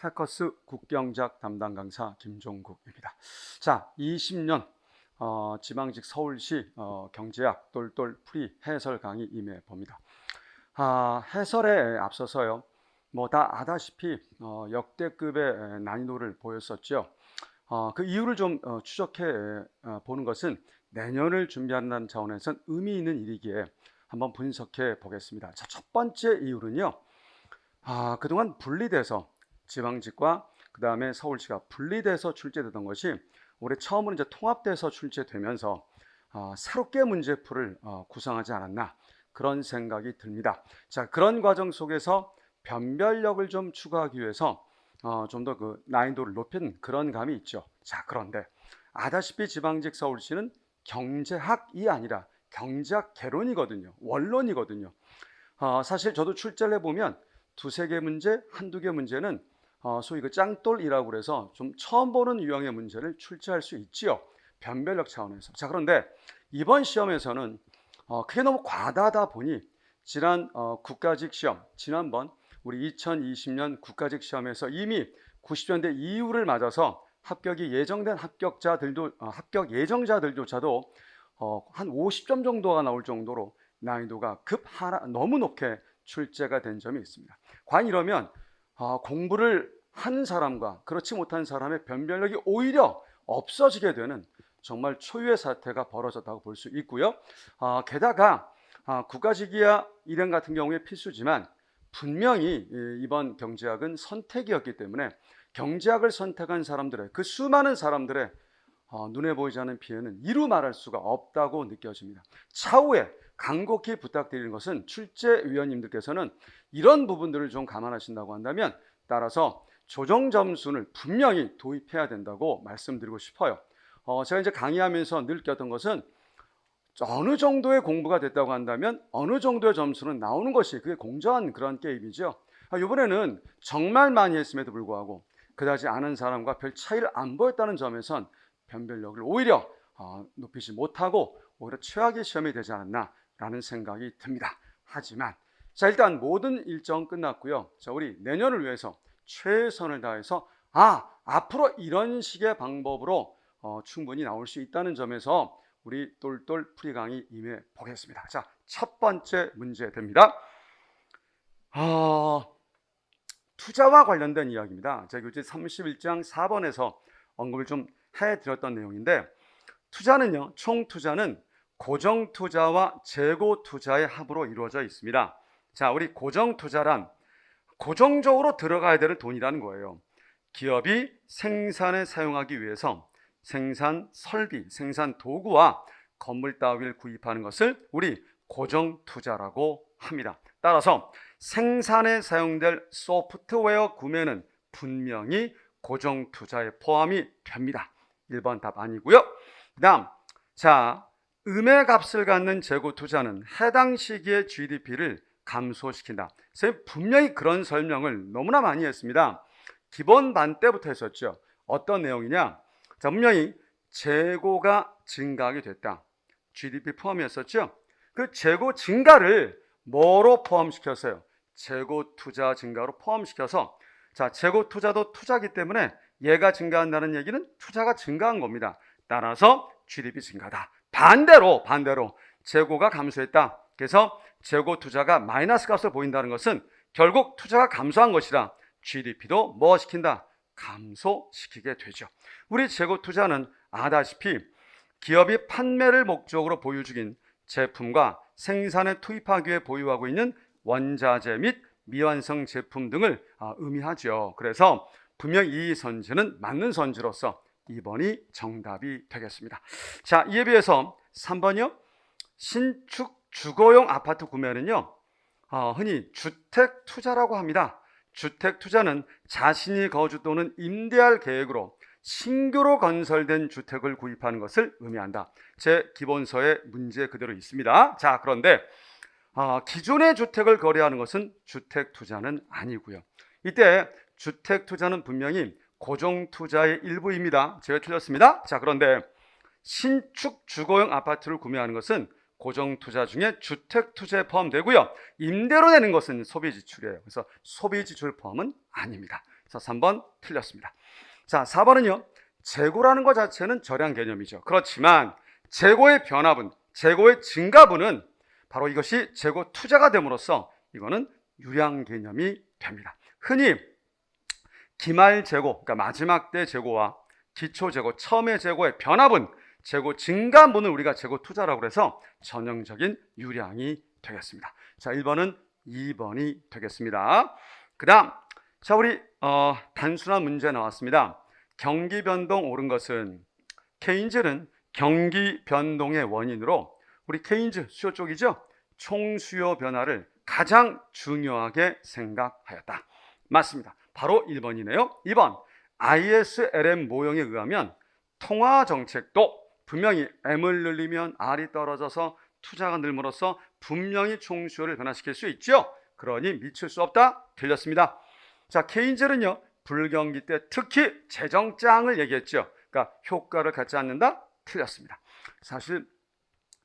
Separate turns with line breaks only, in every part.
패커스 국경제학 담당 강사 김종국입니다. 자, 20년 지방직 서울시 경제학 똘똘 풀이 해설 강의 임해 봅니다. 해설에 앞서서요, 뭐 다 아다시피 역대급의 난이도를 보였었죠. 그 이유를 좀 추적해 보는 것은 내년을 준비한다는 차원에선 의미 있는 일이기에 한번 분석해 보겠습니다. 자, 첫 번째 이유는요, 그동안 분리돼서 지방직과 그 다음에 서울시가 분리돼서 출제되던 것이 올해 처음으로 이제 통합돼서 출제되면서 새롭게 문제풀을 구성하지 않았나, 그런 생각이 듭니다. 자, 그런 과정 속에서 변별력을 좀 추가하기 위해서 좀 더 그 난이도를 높인 그런 감이 있죠. 자, 그런데 아다시피 지방직 서울시는 경제학이 아니라 경제학 개론이거든요. 원론이거든요. 사실 저도 출제를 해보면 두세 개 문제, 한두 개 문제는 소위 그 짱돌이라고 그래서 좀 처음 보는 유형의 문제를 출제할 수 있지요. 변별력 차원에서. 자, 그런데 이번 시험에서는 그게 너무 과다하다 보니 지난 국가직 시험, 지난번 우리 2020년 국가직 시험에서 이미 90점대 이후를 맞아서 합격이 예정된 합격 예정자들조차도 한 50점 정도가 나올 정도로 난이도가 너무 높게 출제가 된 점이 있습니다. 과연 이러면 공부를 한 사람과 그렇지 못한 사람의 변별력이 오히려 없어지게 되는 정말 초유의 사태가 벌어졌다고 볼 수 있고요. 게다가 국가직이야 일행 같은 경우에 필수지만 분명히 이번 경제학은 선택이었기 때문에 경제학을 선택한 사람들의 그 수많은 사람들의 눈에 보이지 않는 피해는 이루 말할 수가 없다고 느껴집니다. 차후에 간곡히 부탁드리는 것은 출제위원님들께서는 이런 부분들을 좀 감안하신다고 한다면 따라서 조정 점수를 분명히 도입해야 된다고 말씀드리고 싶어요. 제가 이제 강의하면서 늘 느꼈던 것은 어느 정도의 공부가 됐다고 한다면 어느 정도의 점수는 나오는 것이 그게 공정한 그런 게임이죠. 이번에는 정말 많이 했음에도 불구하고 그다지 아는 사람과 별 차이를 안 보였다는 점에선 변별력을 오히려 높이지 못하고 오히려 최악의 시험이 되지 않았나라는 생각이 듭니다. 하지만 자, 일단 모든 일정 끝났고요. 자, 우리 내년을 위해서 최선을 다해서 앞으로 이런 식의 방법으로 충분히 나올 수 있다는 점에서 우리 똘똘 풀이 강의 임해 보겠습니다. 자, 첫 번째 문제 됩니다. 투자와 관련된 이야기입니다. 제가 교재 31장 4번에서 언급을 좀 해드렸던 내용인데, 투자는요, 총 투자는 고정 투자와 재고 투자의 합으로 이루어져 있습니다. 자, 우리 고정 투자란 고정적으로 들어가야 되는 돈이라는 거예요. 기업이 생산에 사용하기 위해서 생산 설비, 생산 도구와 건물 따위를 구입하는 것을 우리 고정 투자라고 합니다. 따라서 생산에 사용될 소프트웨어 구매는 분명히 고정 투자에 포함이 됩니다. 1번 답 아니고요. 그다음, 자, 음의 값을 갖는 재고 투자는 해당 시기의 GDP를 감소시킨다. 선생님 분명히 그런 설명을 너무나 많이 했습니다. 기본 반 때부터 했었죠. 어떤 내용이냐? 자, 분명히 재고가 증가하게 됐다. GDP 포함이었었죠. 그 재고 증가를 뭐로 포함시켰어요? 재고 투자 증가로 포함시켜서, 자, 재고 투자도 투자기 때문에 얘가 증가한다는 얘기는 투자가 증가한 겁니다. 따라서 GDP 증가다. 반대로 재고가 감소했다. 그래서 재고 투자가 마이너스 값을 보인다는 것은 결국 투자가 감소한 것이라 GDP도 뭐 시킨다? 감소시키게 되죠. 우리 재고 투자는 아다시피 기업이 판매를 목적으로 보유 중인 제품과 생산에 투입하기 위해 보유하고 있는 원자재 및 미완성 제품 등을 의미하죠. 그래서 분명히 이 선지는 맞는 선지로서 2번이 정답이 되겠습니다. 자, 이에 비해서 3번이요. 신축 주거용 아파트 구매는요, 흔히 주택 투자라고 합니다. 주택 투자는 자신이 거주 또는 임대할 계획으로 신규로 건설된 주택을 구입하는 것을 의미한다. 제 기본서에 문제 그대로 있습니다. 자, 그런데 기존의 주택을 거래하는 것은 주택 투자는 아니고요. 이때 주택 투자는 분명히 고정 투자의 일부입니다. 제가 틀렸습니다. 자, 그런데 신축 주거용 아파트를 구매하는 것은 고정 투자 중에 주택 투자에 포함되고요. 임대로 내는 것은 소비 지출이에요. 그래서 소비 지출 포함은 아닙니다. 그래서 3번 틀렸습니다. 자, 4번은요. 재고라는 것 자체는 절약 개념이죠. 그렇지만 재고의 변화분, 재고의 증가분은 바로 이것이 재고 투자가 됨으로써 이거는 유량 개념이 됩니다. 흔히 기말 재고, 그러니까 마지막 때 재고와 기초 재고, 처음의 재고의 변화분, 재고 증가분을 우리가 재고 투자라고 해서 전형적인 유량이 되겠습니다. 자, 1번은 2번이 되겠습니다. 그 다음, 자, 우리 단순한 문제 나왔습니다. 경기 변동 옳은 것은, 케인즈는 경기 변동의 원인으로, 우리 케인즈 수요 쪽이죠, 총수요 변화를 가장 중요하게 생각하였다. 맞습니다. 바로 1번이네요. 2번, ISLM 모형에 의하면 통화 정책도 분명히 M을 늘리면 R이 떨어져서 투자가 늘므로써 분명히 총수요를 변화시킬 수 있죠. 그러니 미칠 수 없다. 틀렸습니다. 자, 케인즈는요, 불경기 때 특히 재정장을 얘기했죠. 그러니까 효과를 갖지 않는다. 틀렸습니다. 사실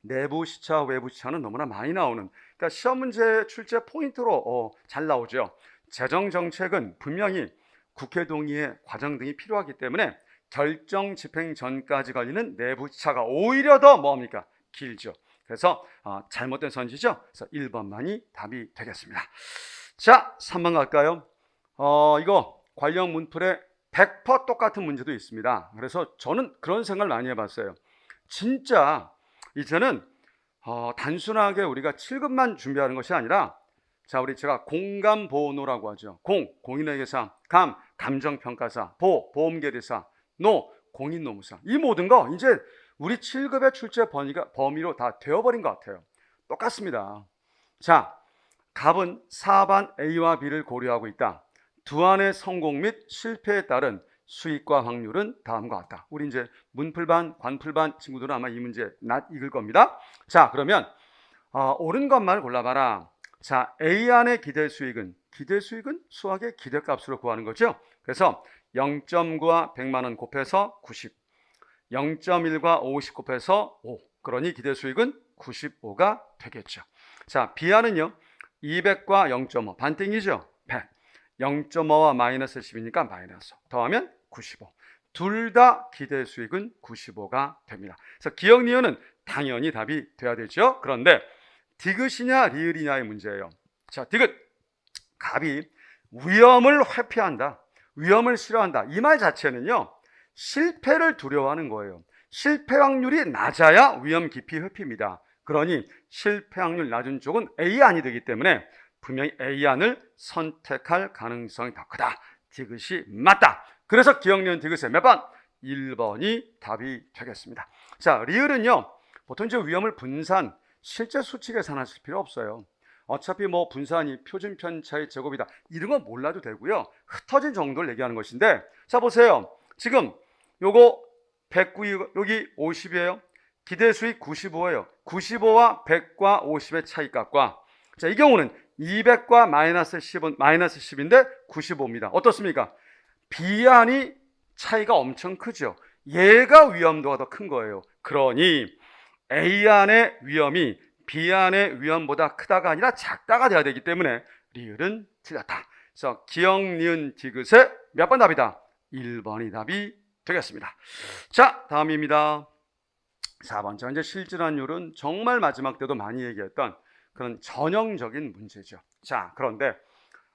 내부 시차, 외부 시차는 너무나 많이 나오는, 그러니까 시험 문제 출제 포인트로 잘 나오죠. 재정 정책은 분명히 국회 동의의 과정 등이 필요하기 때문에 결정 집행 전까지 걸리는 내부 시차가 오히려 더 뭡니까? 길죠. 그래서 잘못된 선지죠. 그래서 1번만이 답이 되겠습니다. 자, 3번 갈까요? 이거 관련 문풀에 100% 똑같은 문제도 있습니다. 그래서 저는 그런 생각을 많이 해봤어요. 진짜 이제는 단순하게 우리가 7급만 준비하는 것이 아니라, 자, 우리 제가 공감보노라고 하죠. 공인회계사, 감정평가사, 보험계리사, 공인노무사. 이 모든 거 이제 우리 7급의 출제 범위로 다 되어버린 것 같아요. 똑같습니다. 자, 갑은 4반 A와 B를 고려하고 있다. 두 안의 성공 및 실패에 따른 수익과 확률은 다음과 같다. 우리 이제 문풀반, 관풀반 친구들은 아마 이 문제 읽을 겁니다. 자, 그러면 옳은 것만 골라봐라. 자, A 안의 기대 수익은 수학의 기대값으로 구하는 거죠. 그래서 0.9와 100만 원 곱해서 90, 0.1과 50 곱해서 5. 그러니 기대 수익은 95가 되겠죠. 자, B 안은요, 200과 0.5 반띵이죠. 100. 0.5와 마이너스 10이니까 마이너스. 더하면 95. 둘 다 기대 수익은 95가 됩니다. 그래서 기억 니은은 당연히 답이 돼야 되죠. 그런데 디귿이냐 리을이냐의 문제예요. 자, 디귿. 갑이 위험을 회피한다, 위험을 싫어한다. 이 말 자체는요, 실패를 두려워하는 거예요. 실패 확률이 낮아야 위험 깊이 회피입니다. 그러니 실패 확률 낮은 쪽은 A안이 되기 때문에 분명히 A안을 선택할 가능성이 더 크다. 디귿이 맞다. 그래서 기억니은 디귿의 몇 번? 1번이 답이 되겠습니다. 자, 리을은요, 보통 이제 위험을 분산, 실제 수치 계산하실 필요 없어요. 어차피 뭐 분산이 표준 편차의 제곱이다, 이런 건 몰라도 되고요. 흩어진 정도를 얘기하는 것인데, 자, 보세요. 지금 요거 109, 여기 50이에요. 기대 수익 95예요. 95와 100과 50의 차이값과, 자, 이 경우는 200과 마이너스 10은 마이너스 10인데 95입니다. 어떻습니까? B안이 차이가 엄청 크죠. 얘가 위험도가 더 큰 거예요. 그러니 A안의 위험이 B안의 위험보다 크다가 아니라 작다가 돼야 되기 때문에 리을은 틀렸다. 그래서 기억, 니은, 디귿의 몇 번 답이다? 1번이 답이 되겠습니다. 자, 다음입니다. 4번째, 이제 실질환율은 정말 마지막 때도 많이 얘기했던 그런 전형적인 문제죠. 자, 그런데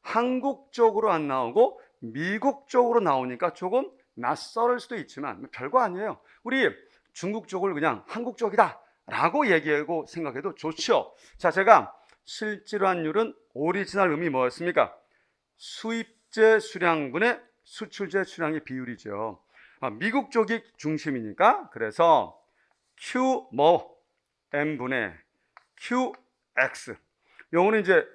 한국 쪽으로 안 나오고 미국 쪽으로 나오니까 조금 낯설을 수도 있지만 별거 아니에요. 우리 중국 쪽을 그냥 한국 쪽이다 라고 얘기하고 생각해도 좋죠. 자, 제가 실질환율은 오리지널 음이 뭐였습니까? 수입제 수량분의 수출제 수량의 비율이죠. 미국 쪽이 중심이니까, 그래서 Q M분의 QX, 요거는 이제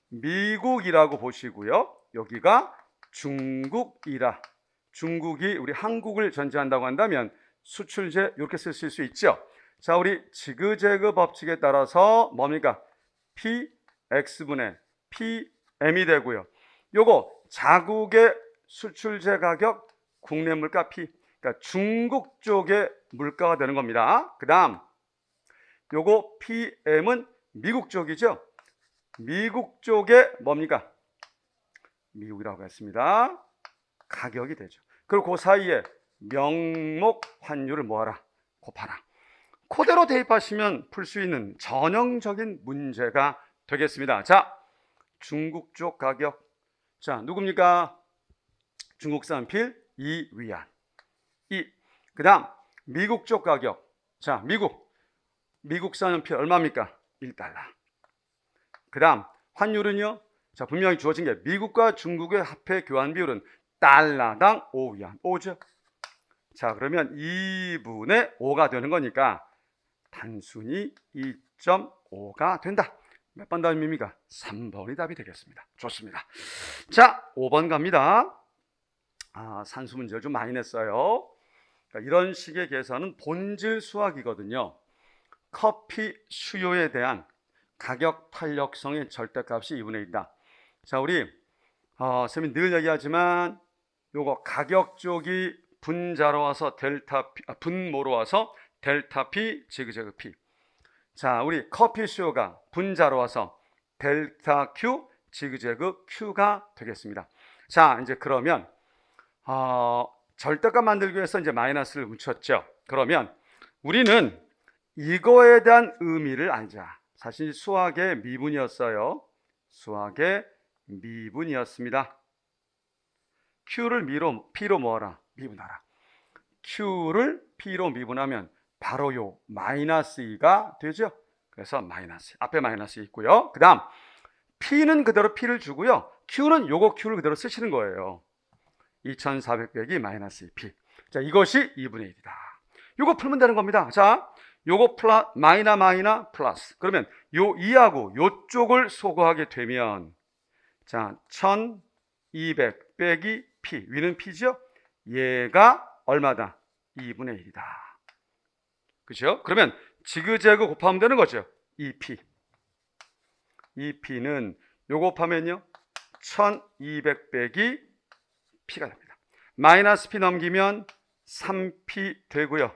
미국이라고 보시고요, 여기가 중국이 우리 한국을 전제한다고 한다면 수출제 이렇게 쓰실 수 있죠. 자, 우리 지그재그 법칙에 따라서 뭡니까? PX분의 PM이 되고요. 요거 자국의 수출제 가격, 국내 물가 P, 그러니까 중국 쪽의 물가가 되는 겁니다. 그 다음 요거 PM은 미국 쪽이죠. 미국 쪽에 뭡니까? 미국이라고 했습니다. 가격이 되죠. 그리고 그 사이에 명목 환율을 뭐하라? 곱하라. 그대로 대입하시면 풀 수 있는 전형적인 문제가 되겠습니다. 자, 중국 쪽 가격. 자, 누굽니까? 중국산 필 2위안. 그 다음 미국 쪽 가격. 자, 미국산 연필 얼마입니까? 1달러. 그 다음 환율은요. 자, 분명히 주어진 게 미국과 중국의 화폐 교환 비율은 달러당 5위안. 5죠. 자, 그러면 2분의 5가 되는 거니까 단순히 2.5가 된다. 몇 번 답입니까? 3번이 답이 되겠습니다. 좋습니다. 자, 5번 갑니다. 산수 문제를 좀 많이 냈어요. 그러니까 이런 식의 계산은 본질 수학이거든요. 커피 수요에 대한 가격 탄력성의 절대값이 2분의 1이다. 자, 우리 선생님이 늘 얘기하지만 요거 가격 쪽이 분자로 와서 델타 P, 분모로 와서 델타 P 지그재그 P. 자, 우리 커피 수요가 분자로 와서 델타 Q 지그재그 Q가 되겠습니다. 자, 이제 그러면 절대값 만들기 위해서 이제 마이너스를 붙였죠. 그러면 우리는 이거에 대한 의미를 알자. 사실 수학의 미분이었어요. 수학의 미분이었습니다. Q를 P로 뭐하라? 미분하라. Q를 P로 미분하면 바로 요 마이너스 2가 되죠. 그래서 마이너스, 앞에 마이너스 있고요. 그 다음 P는 그대로 P를 주고요. Q는 요거 Q를 그대로 쓰시는 거예요. 2400 빼기 마이너스 2P. 자, 이것이 2분의 1이다. 요거 풀면 되는 겁니다. 자, 요거 마이너 플러스. 그러면 요 2하고 요쪽을 소거하게 되면 자, 1200 빼기 P. 위는 P죠? 얘가 얼마다? 2분의 1이다. 그죠? 그러면 지그재그 곱하면 되는 거죠. 2P. 2P는 요거 곱하면요. 1200 빼기 P가 됩니다. 마이너스 P 넘기면 3P 되고요.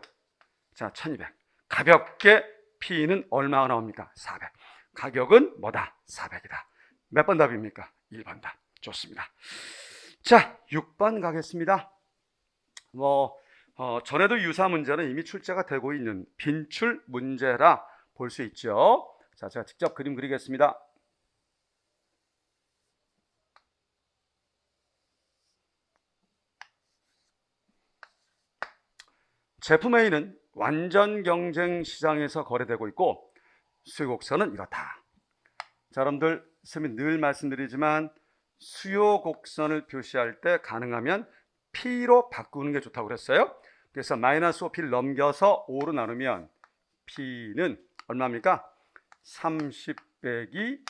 자, 1200. 가볍게 P는 얼마가 나옵니까? 400. 가격은 뭐다? 400이다. 몇 번 답입니까? 1번 답. 좋습니다. 자, 6번 가겠습니다. 전에도 유사 문제는 이미 출제가 되고 있는 빈출 문제라 볼 수 있죠. 자, 제가 직접 그림 그리겠습니다. 제품 A는 완전 경쟁 시장에서 거래되고 있고 수요 곡선은 이렇다. 자, 여러분들 선생님이 늘 말씀드리지만 수요 곡선을 표시할 때 가능하면 P로 바꾸는 게 좋다고 그랬어요. 그래서 마이너스 5P를 넘겨서 5로 나누면 P는 얼마입니까? 30 빼기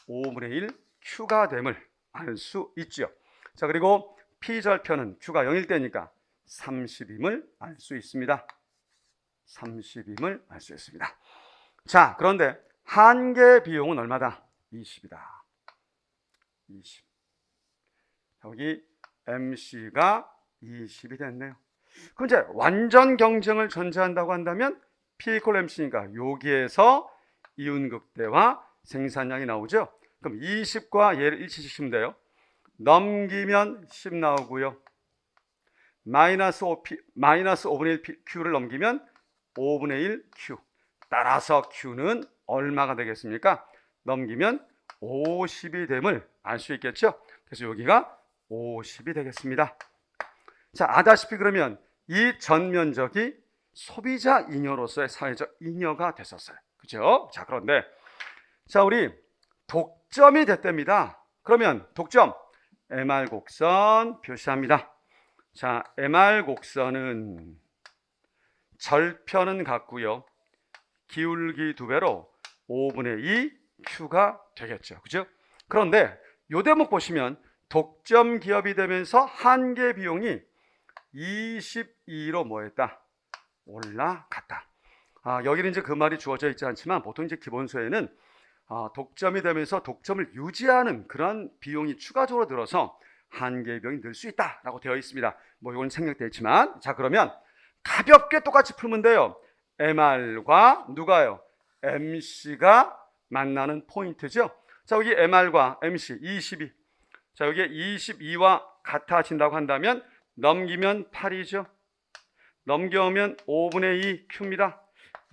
5분의 1 Q가 됨을 알 수 있죠. 자, 그리고 P절편은 Q가 0일 때니까 30임을 알 수 있습니다. 30임을 알 수 있습니다. 자, 그런데 한계 비용은 얼마다? 20이다. 20. 여기 MC가 20이 됐네요. 그럼 이제 완전 경쟁을 전제한다고 한다면 P 이퀄 MC니까 여기에서 이윤극대와 생산량이 나오죠. 그럼 20과 얘를 일치시키면 돼요. 넘기면 10 나오고요. 마이너스 5분의 1 Q를 넘기면 5분의 1 Q. 따라서 Q는 얼마가 되겠습니까? 넘기면 50이 됨을 알 수 있겠죠. 그래서 여기가 50이 되겠습니다. 자, 아다시피 그러면 이 전면적이 소비자 잉여로서의 사회적 잉여가 됐었어요. 그죠? 자, 그런데 자, 우리 독점이 됐답니다. 그러면 독점 MR 곡선 표시합니다. 자, MR 곡선은 절편은 같고요. 기울기 2배로 5분의 2 Q가 되겠죠. 그죠? 그런데 요 대목 보시면 독점 기업이 되면서 한계 비용이 22로 뭐했다? 올라갔다. 여기는 이제 그 말이 주어져 있지 않지만 보통 이제 기본서에는 독점이 되면서 독점을 유지하는 그런 비용이 추가적으로 들어서 한계 비용이 늘 수 있다라고 되어 있습니다. 뭐 이건 생략되어 있지만 자, 그러면 가볍게 똑같이 풀면 돼요. MR과 누가요? MC가 만나는 포인트죠. 자, 여기 MR과 MC 22. 자, 여기에 22와 같아진다고 한다면 넘기면 8이죠. 넘겨오면 5분의 2 Q입니다.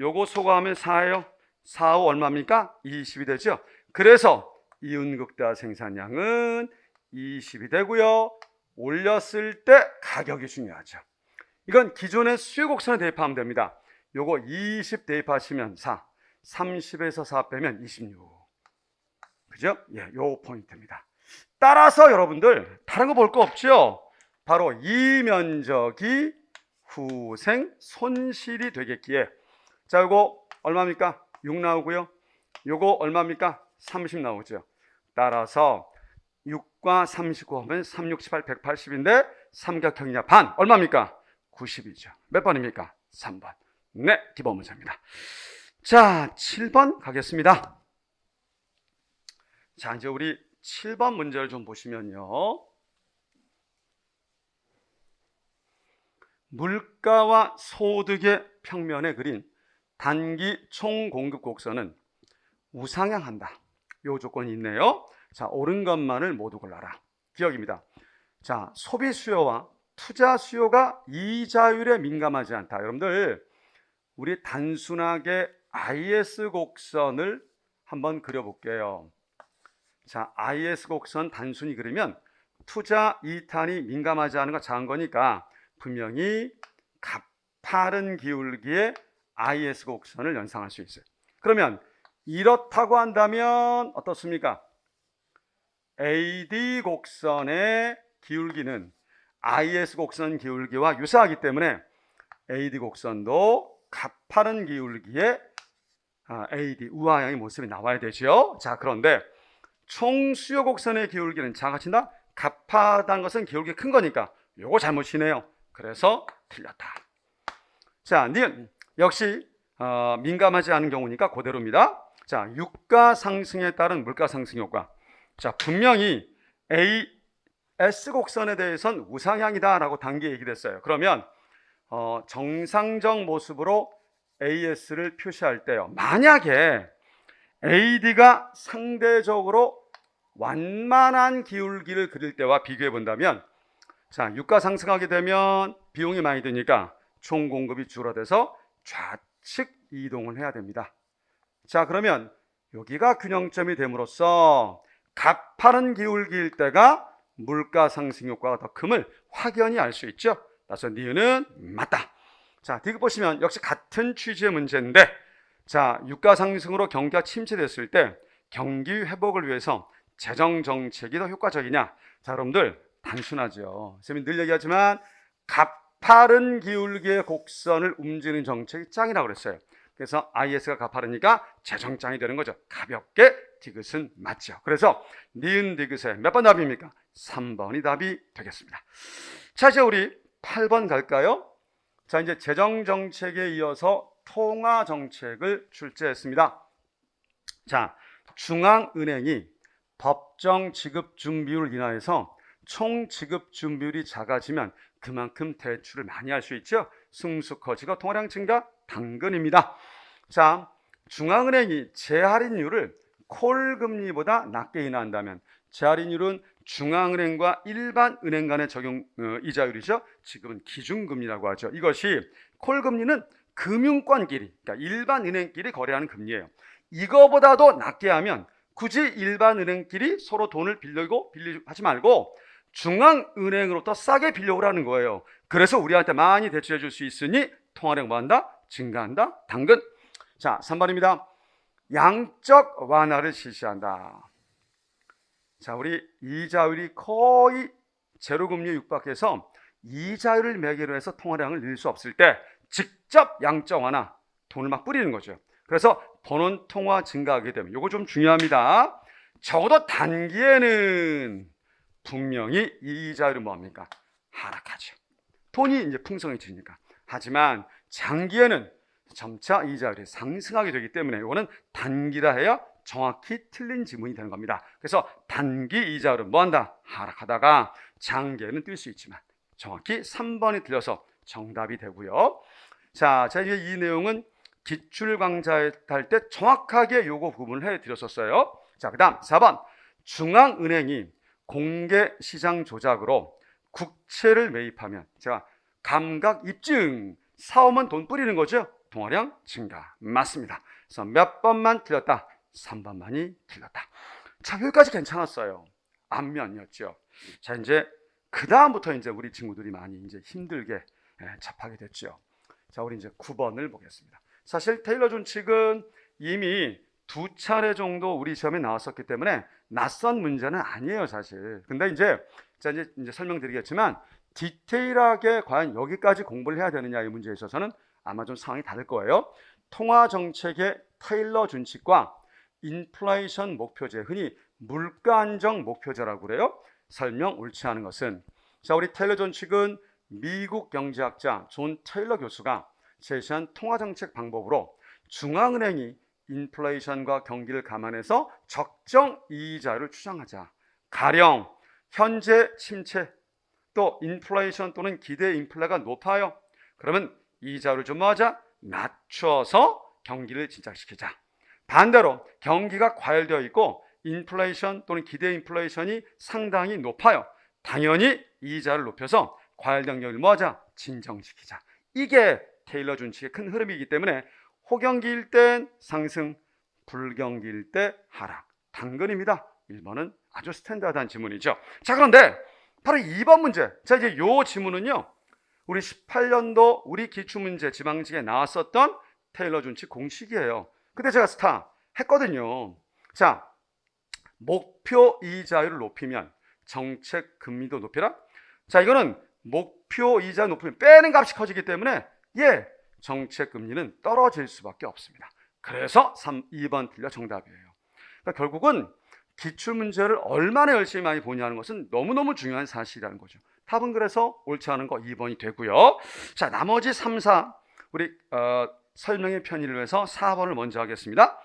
요거 소거하면 4예요. 4, 5 얼마입니까? 20이 되죠. 그래서 이윤극대화 생산량은 20이 되고요. 올렸을 때 가격이 중요하죠. 이건 기존의 수요 곡선에 대입하면 됩니다. 요거 20 대입하시면 4, 30에서 4 빼면 26. 그죠? 예, 요 포인트입니다. 따라서 여러분들 다른 거 볼 거 없죠? 바로 이 면적이 후생 손실이 되겠기에, 자, 요거 얼마입니까? 6 나오고요. 요거 얼마입니까? 30 나오죠. 따라서 6과 39 하면 3, 6, 18, 180인데 삼각형이냐 반 얼마입니까? 90이죠. 몇 번입니까? 3번. 네, 기본 문제입니다. 자, 7번 가겠습니다. 자, 이제 우리 7번 문제를 좀 보시면요. 물가와 소득의 평면에 그린 단기 총공급 곡선은 우상향한다. 요 조건이 있네요. 자, 옳은 것만을 모두 골라라. 기억입니다. 자, 소비 수요와 투자 수요가 이자율에 민감하지 않다. 여러분들, 우리 단순하게 IS 곡선을 한번 그려볼게요. 자, IS 곡선 단순히 그리면 투자 이탄이 민감하지 않은 거 작은 거니까 분명히 가파른 기울기의 IS 곡선을 연상할 수 있어요. 그러면 이렇다고 한다면 어떻습니까? AD 곡선의 기울기는 IS 곡선 기울기와 유사하기 때문에 AD 곡선도 가파른 기울기의 AD 우하향의 모습이 나와야 되죠. 자, 그런데 총수요 곡선의 기울기는 작아진다? 가파다는 것은 기울기 큰 거니까 요거 잘못이네요. 그래서 틀렸다. 자, 니은 역시 민감하지 않은 경우니까 그대로입니다. 자, 유가 상승에 따른 물가 상승 효과. 자, 분명히 AS 곡선에 대해서는 우상향이다 라고 단기 얘기를 했어요. 그러면 정상적 모습으로 AS를 표시할 때요, 만약에 AD가 상대적으로 완만한 기울기를 그릴 때와 비교해 본다면, 자, 유가 상승하게 되면 비용이 많이 드니까 총 공급이 줄어들어서 좌측 이동을 해야 됩니다. 자, 그러면 여기가 균형점이 됨으로써 가파른 기울기일 때가 물가 상승 효과가 더 큼을 확연히 알 수 있죠. 따라서 니은은 맞다. 자, 디귿 보시면 역시 같은 취지의 문제인데, 자, 유가 상승으로 경기가 침체됐을 때 경기 회복을 위해서 재정 정책이 더 효과적이냐? 자, 여러분들 단순하죠. 선생님이 늘 얘기하지만 가파른 기울기의 곡선을 움직이는 정책이 짱이라고 그랬어요. 그래서 IS가 가파르니까 재정짱이 되는 거죠. 가볍게 디귿은 맞죠. 그래서 니은 디귿의 몇 번 답입니까? 3번이 답이 되겠습니다. 자, 이제 우리 8번 갈까요? 자, 이제 재정정책에 이어서 통화정책을 출제했습니다. 자, 중앙은행이 법정 지급 준비율을 인하여서 총 지급 준비율이 작아지면 그만큼 대출을 많이 할 수 있죠. 승수 커지고 통화량 증가 당근입니다. 자, 중앙은행이 재할인율을 콜금리보다 낮게 인하한다면, 재할인율은 중앙은행과 일반 은행 간의 적용 이자율이죠. 지금은 기준금리라고 하죠. 이것이 콜금리는 금융권끼리, 그러니까 일반 은행끼리 거래하는 금리예요. 이거보다도 낮게 하면 굳이 일반 은행끼리 서로 돈을 빌리고 하지 말고 중앙은행으로부터 싸게 빌려오라는 거예요. 그래서 우리한테 많이 대출해 줄 수 있으니 통화량 뭐 한다? 증가한다. 당근. 자, 3번입니다. 양적 완화를 실시한다. 자, 우리 이자율이 거의 제로금리에 육박해서 이자율을 매개로 해서 통화량을 늘릴 수 없을 때 직접 양적 완화, 돈을 막 뿌리는 거죠. 그래서 본원 통화 증가하게 되면, 이거 좀 중요합니다. 적어도 단기에는 분명히 이자율은 뭐합니까? 하락하죠. 돈이 이제 풍성해지니까. 하지만 장기에는 점차 이자율이 상승하게 되기 때문에 이거는 단기라 해야 정확히 틀린 지문이 되는 겁니다. 그래서 단기 이자율은 뭐한다? 하락하다가 장기에는 뛸 수 있지만 정확히 3번이 틀려서 정답이 되고요. 자, 제가 이제 이 내용은 기출 강좌할 때 정확하게 요거 부분을 해드렸었어요. 자, 그 다음 4번. 중앙은행이 공개 시장 조작으로 국채를 매입하면 제가 감각 입증 사오면 돈 뿌리는 거죠. 동화량 증가. 맞습니다. 그래서 몇 번만 틀렸다? 3번만이 틀렸다. 자, 여기까지 괜찮았어요. 앞면이었죠. 자, 이제 그 다음부터 이제 우리 친구들이 많이 이제 힘들게 접하게 됐죠. 자, 우리 이제 9번을 보겠습니다. 사실 테일러 준칙은 이미 2차례 정도 우리 시험에 나왔었기 때문에 낯선 문제는 아니에요, 사실. 근데 이제 설명드리겠지만 디테일하게 과연 여기까지 공부를 해야 되느냐 이 문제에 있어서는 아마 좀 상황이 다를 거예요. 통화 정책의 테일러 준칙과 인플레이션 목표제, 흔히 물가 안정 목표제라고 그래요. 설명 옳지 않은 것은, 자, 우리 테일러 준칙은 미국 경제학자 존 테일러 교수가 제시한 통화 정책 방법으로 중앙은행이 인플레이션과 경기를 감안해서 적정 이자를 추정하자. 가령 현재 침체 또 인플레이션 또는 기대 인플레가 높아요. 그러면 이자를 좀 뭐하자? 낮춰서 경기를 진작시키자. 반대로 경기가 과열되어 있고 인플레이션 또는 기대 인플레이션이 상당히 높아요. 당연히 이자를 높여서 과열된 경기를 뭐하자? 진정시키자. 이게 테일러 준칙의 큰 흐름이기 때문에 호경기일 땐 상승, 불경기일 때 하락. 당근입니다. 1번은 아주 스탠다드한 지문이죠. 자, 그런데 바로 2번 문제. 자, 이제 요 지문은요, 우리 18년도 우리 기출문제 지방직에 나왔었던 테일러 준칙 공식이에요. 그때 제가 스타 했거든요. 자, 목표 이자율을 높이면 정책 금리도 높여라. 자, 이거는 목표 이자 높이면 빼는 값이 커지기 때문에 정책 금리는 떨어질 수밖에 없습니다. 그래서 2번 틀려 정답이에요. 그러니까 결국은 기출문제를 얼마나 열심히 많이 보냐는 것은 너무너무 중요한 사실이라는 거죠. 답은 그래서 옳지 않은 거 2번이 되고요. 자, 나머지 3, 4 우리 설명의 편의를 위해서 4번을 먼저 하겠습니다.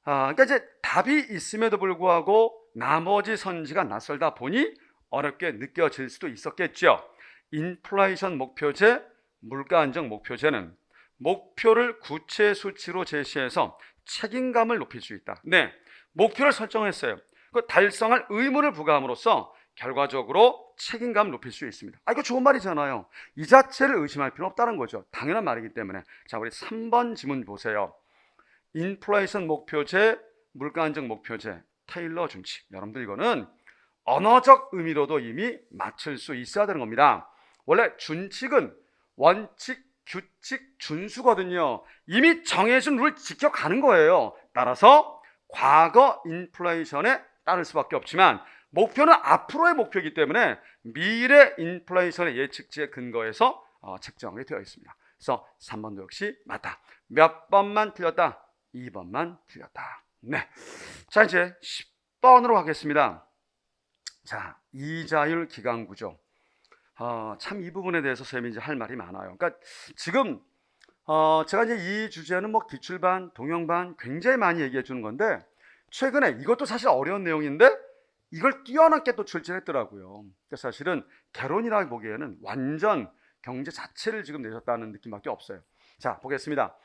그러니까 이제 답이 있음에도 불구하고 나머지 선지가 낯설다 보니 어렵게 느껴질 수도 있었겠죠. 인플레이션 목표제, 물가 안정 목표제는 목표를 구체 수치로 제시해서 책임감을 높일 수 있다. 네, 목표를 설정했어요. 그 달성할 의무를 부과함으로써 결과적으로 책임감을 높일 수 있습니다. 이거 좋은 말이잖아요. 이 자체를 의심할 필요는 없다는 거죠. 당연한 말이기 때문에. 자, 우리 3번 지문 보세요. 인플레이션 목표제, 물가 안정 목표제, 테일러 준칙. 여러분들 이거는 언어적 의미로도 이미 맞출 수 있어야 되는 겁니다. 원래 준칙은 원칙, 규칙, 준수거든요. 이미 정해진 룰을 지켜가는 거예요. 따라서 과거 인플레이션에 따를 수밖에 없지만 목표는 앞으로의 목표이기 때문에 미래 인플레이션의 예측치에 근거해서 책정하게 되어 있습니다. 그래서 3번도 역시 맞다. 몇 번만 틀렸다? 2번만 틀렸다. 네. 자, 이제 10번으로 가겠습니다. 자, 이자율 기간 구조. 참 이 부분에 대해서 선생님이 이제 할 말이 많아요. 그러니까 지금 제가 이제 이 주제는 뭐 기출반, 동영반 굉장히 많이 얘기해 주는 건데 최근에 이것도 사실 어려운 내용인데 이걸 뛰어넘게 또 출제했더라고요. 그러니까 사실은 개론이라고 보기에는 완전 경제 자체를 지금 내셨다는 느낌밖에 없어요. 자, 보겠습니다.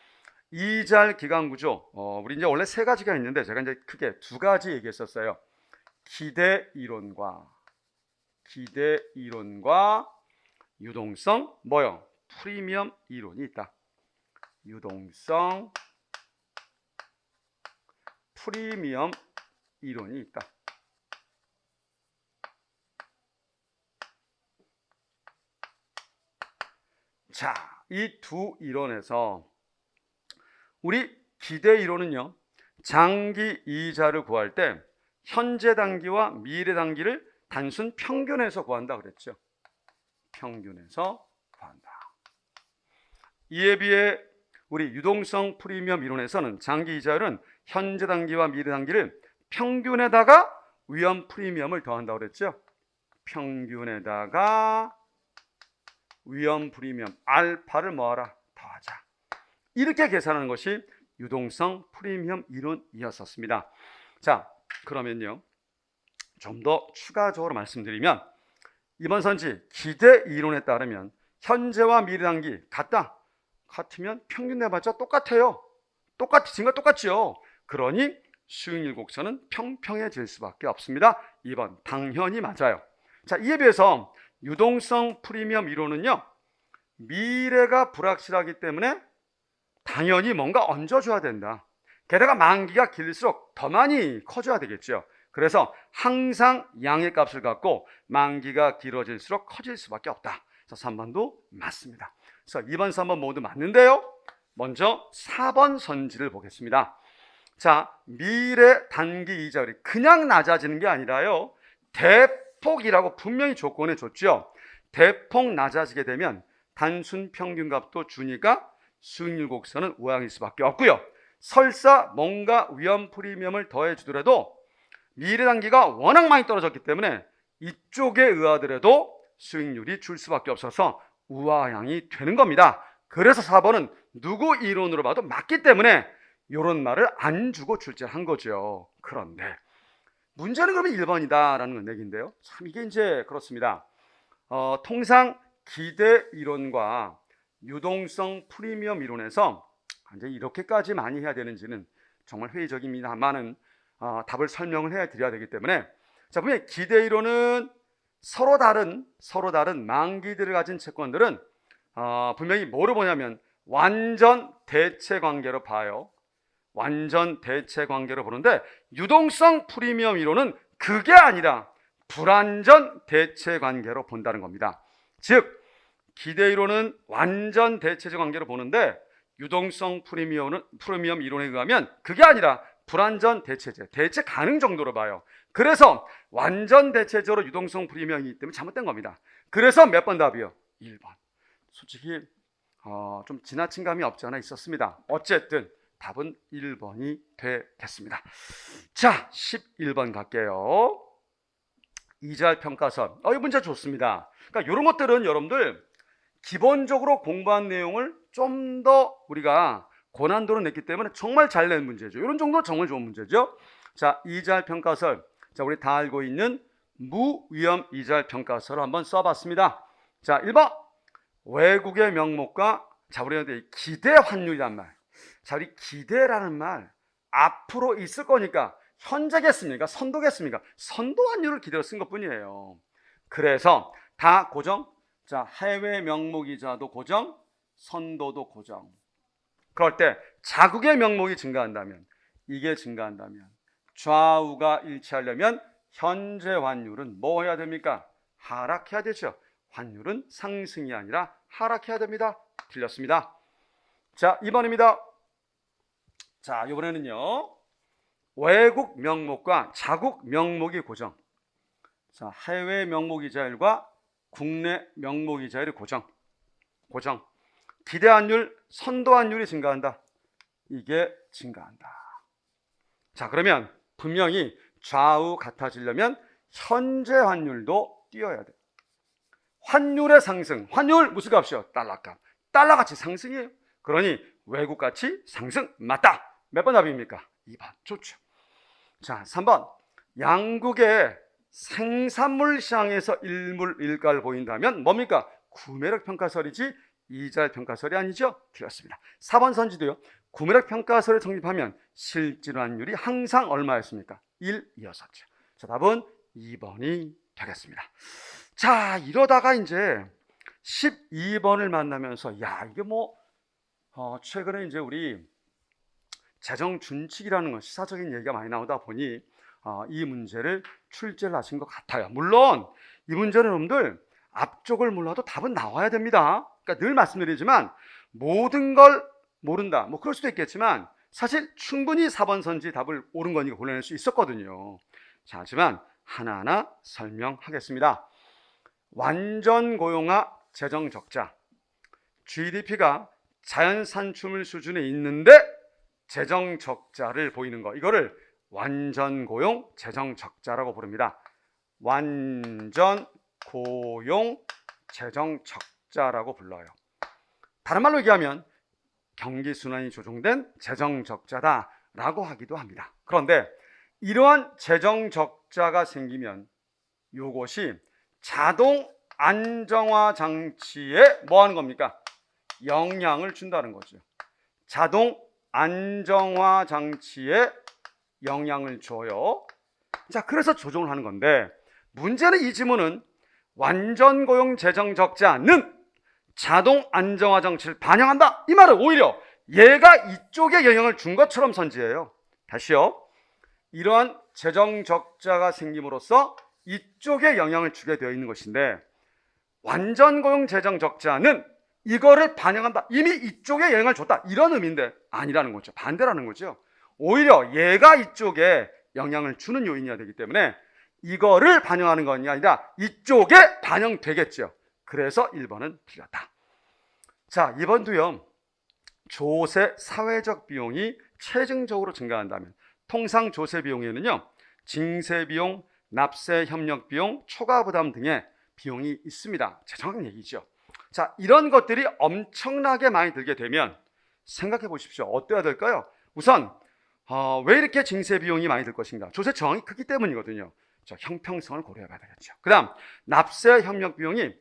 이자율 기간 구조. 우리 이제 원래 3가지가 있는데 제가 이제 크게 2가지 얘기했었어요. 기대 이론과 유동성 프리미엄 이론이 있다. 유동성 프리미엄 이론이 있다. 자, 이 2 이론에서 우리 기대 이론은요, 장기 이자를 구할 때 현재 단기와 미래 단기를 단순 평균에서 구한다 그랬죠. 평균에서 구한다. 이에 비해 우리 유동성 프리미엄 이론에서는 장기 이자율은 현재 단기와 미래 단기를 평균에다가 위험 프리미엄을 더한다고 그랬죠. 평균에다가 위험 프리미엄 알파를 뭐하라? 더하자. 이렇게 계산하는 것이 유동성 프리미엄 이론이었었습니다. 자, 그러면요, 좀 더 추가적으로 말씀드리면 이번 선지 기대 이론에 따르면 현재와 미래 단기 같으면 평균 내봤자 똑같아요. 증가 똑같죠. 그러니 수익률 곡선은 평평해질 수밖에 없습니다. 2번 당연히 맞아요. 자, 이에 비해서 유동성 프리미엄 이론은요, 미래가 불확실하기 때문에 당연히 뭔가 얹어줘야 된다. 게다가 만기가 길수록 더 많이 커져야 되겠죠. 그래서 항상 양의 값을 갖고 만기가 길어질수록 커질 수밖에 없다. 그래서 3번도 맞습니다. 그래서 2번, 3번 모두 맞는데요. 먼저 4번 선지를 보겠습니다. 자, 미래 단기 이자율이 그냥 낮아지는 게 아니라요, 대폭이라고 분명히 조건에 줬죠. 대폭 낮아지게 되면 단순 평균값도 주니까 수익률 곡선은 우하일 수밖에 없고요. 설사 뭔가 위험 프리미엄을 더해 주더라도 미래 단기가 워낙 많이 떨어졌기 때문에 이쪽에 의하더라도 수익률이 줄 수밖에 없어서 우하향이 되는 겁니다. 그래서 4번은 누구 이론으로 봐도 맞기 때문에 이런 말을 안 주고 출제한 거죠. 그런데 문제는 그러면 1번이다라는 얘기인데요. 참 이게 이제 그렇습니다. 통상 기대 이론과 유동성 프리미엄 이론에서 이제 이렇게까지 많이 해야 되는지는 정말 회의적입니다만은 답을 설명을 해 드려야 되기 때문에, 자, 분명히 기대 이론은 서로 다른 만기들을 가진 채권들은 분명히 뭐로 보냐면 완전 대체 관계로 봐요. 완전 대체 관계로 보는데, 유동성 프리미엄 이론은 그게 아니라 불완전 대체 관계로 본다는 겁니다. 즉 기대 이론은 완전 대체적 관계로 보는데 유동성 프리미엄 이론에 의하면 그게 아니라 불완전 대체제, 대체 가능 정도로 봐요. 그래서 완전 대체적으로 유동성 프리미엄이기 때문에 잘못된 겁니다. 그래서 몇 번 답이요? 1번. 솔직히 좀 지나친 감이 없지 않아 있었습니다. 어쨌든 답은 1번이 되겠습니다. 자, 11번 갈게요. 이자율 평가선. 이 문제 좋습니다. 그러니까 이런 것들은 여러분들 기본적으로 공부한 내용을 좀 더 우리가 고난도로 냈기 때문에 정말 잘 낸 문제죠. 이런 정도는 정말 좋은 문제죠. 자, 이자율 평가설. 자, 우리 다 알고 있는 무위험 이자율 평가설을 한번 써봤습니다. 자, 1번 외국의 명목과, 자, 우리가 기대 환율이란 말. 자, 우리 기대라는 말 앞으로 있을 거니까 현재겠습니까? 선도겠습니까? 선도 환율을 기대로 쓴 것뿐이에요. 그래서 다 고정. 자, 해외 명목이자도 고정, 선도도 고정. 그럴 때 자국의 명목이 증가한다면, 이게 증가한다면 좌우가 일치하려면 현재 환율은 뭐 해야 됩니까? 하락해야 되죠. 환율은 상승이 아니라 하락해야 됩니다. 틀렸습니다. 자, 2번입니다. 자, 이번에는요, 외국 명목과 자국 명목이 고정. 자, 해외 명목이자율과 국내 명목이자율이 고정. 기대 환율, 선도 환율이 증가한다. 이게 증가한다. 자, 그러면 분명히 좌우 같아지려면 현재 환율도 띄어야 돼. 환율의 상승, 환율 무슨 값이요? 달러값. 달러가치 상승이에요. 그러니 외국가치 상승 맞다. 몇 번 답입니까? 2번. 좋죠. 자, 3번. 양국의 생산물 시장에서 일물일가를 보인다면 뭡니까? 구매력 평가설이지 이자율 평가설이 아니죠? 틀렸습니다. 4번 선지도요. 구매력 평가설을 정립하면 실질 환율이 항상 얼마였습니까? 1이었었죠. 자, 답은 2번이 되겠습니다. 자, 이러다가 이제 12번을 만나면서 야, 이게 뭐 최근에 이제 우리 재정 준칙이라는 건 시사적인 얘기가 많이 나오다 보니 이 문제를 출제를 하신 것 같아요. 물론 이 문제는 여러분들 앞쪽을 몰라도 답은 나와야 됩니다. 그러니까 늘 말씀드리지만 모든 걸 모른다, 뭐 그럴 수도 있겠지만 사실 충분히 4번 선지 답을 옳은 거니까 골라낼 수 있었거든요. 자, 하지만 하나하나 설명하겠습니다. 완전 고용화 재정 적자. GDP가 자연 산출물 수준에 있는데 재정 적자를 보이는 거, 이거를 완전 고용 재정 적자라고 부릅니다. 완전 고용 재정 적자라고 불러요. 다른 말로 얘기하면 경기 순환이 조정된 재정 적자다라고 하기도 합니다. 그런데 이러한 재정 적자가 생기면 이것이 자동 안정화 장치에 뭐 하는 겁니까? 영향을 준다는 거죠. 자동 안정화 장치에 영향을 줘요. 자, 그래서 조정을 하는 건데, 문제는 이 지문은 완전 고용 재정 적자는 자동 안정화 정치를 반영한다. 이 말은 오히려 얘가 이쪽에 영향을 준 것처럼 선지해요. 다시요. 이러한 재정 적자가 생김으로써 이쪽에 영향을 주게 되어 있는 것인데, 완전 고용 재정 적자는 이거를 반영한다. 이미 이쪽에 영향을 줬다. 이런 의미인데 아니라는 거죠. 반대라는 거죠. 오히려 얘가 이쪽에 영향을 주는 요인이어야 되기 때문에 이거를 반영하는 것이 아니라 이쪽에 반영되겠죠. 그래서 1번은 틀렸다. 자, 2번도요. 조세 사회적 비용이 체증적으로 증가한다면, 통상 조세 비용에는요, 징세 비용, 납세 협력 비용, 초과 부담 등의 비용이 있습니다. 재정학 얘기죠. 자, 이런 것들이 엄청나게 많이 들게 되면 생각해 보십시오. 어때야 될까요? 우선 왜 이렇게 징세 비용이 많이 들 것인가? 조세 저항이 크기 때문이거든요. 자, 형평성을 고려해 봐야 되겠죠. 그 다음, 납세 협력 비용이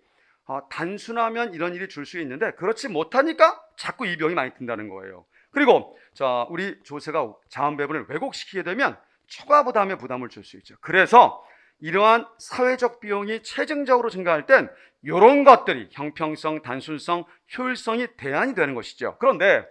단순하면 이런 일이 줄 수 있는데 그렇지 못하니까 자꾸 이 비용이 많이 든다는 거예요. 그리고 자, 우리 조세가 자원 배분을 왜곡시키게 되면 초과 부담에 부담을 줄 수 있죠. 그래서 이러한 사회적 비용이 체증적으로 증가할 땐 이런 것들이 형평성, 단순성, 효율성이 대안이 되는 것이죠. 그런데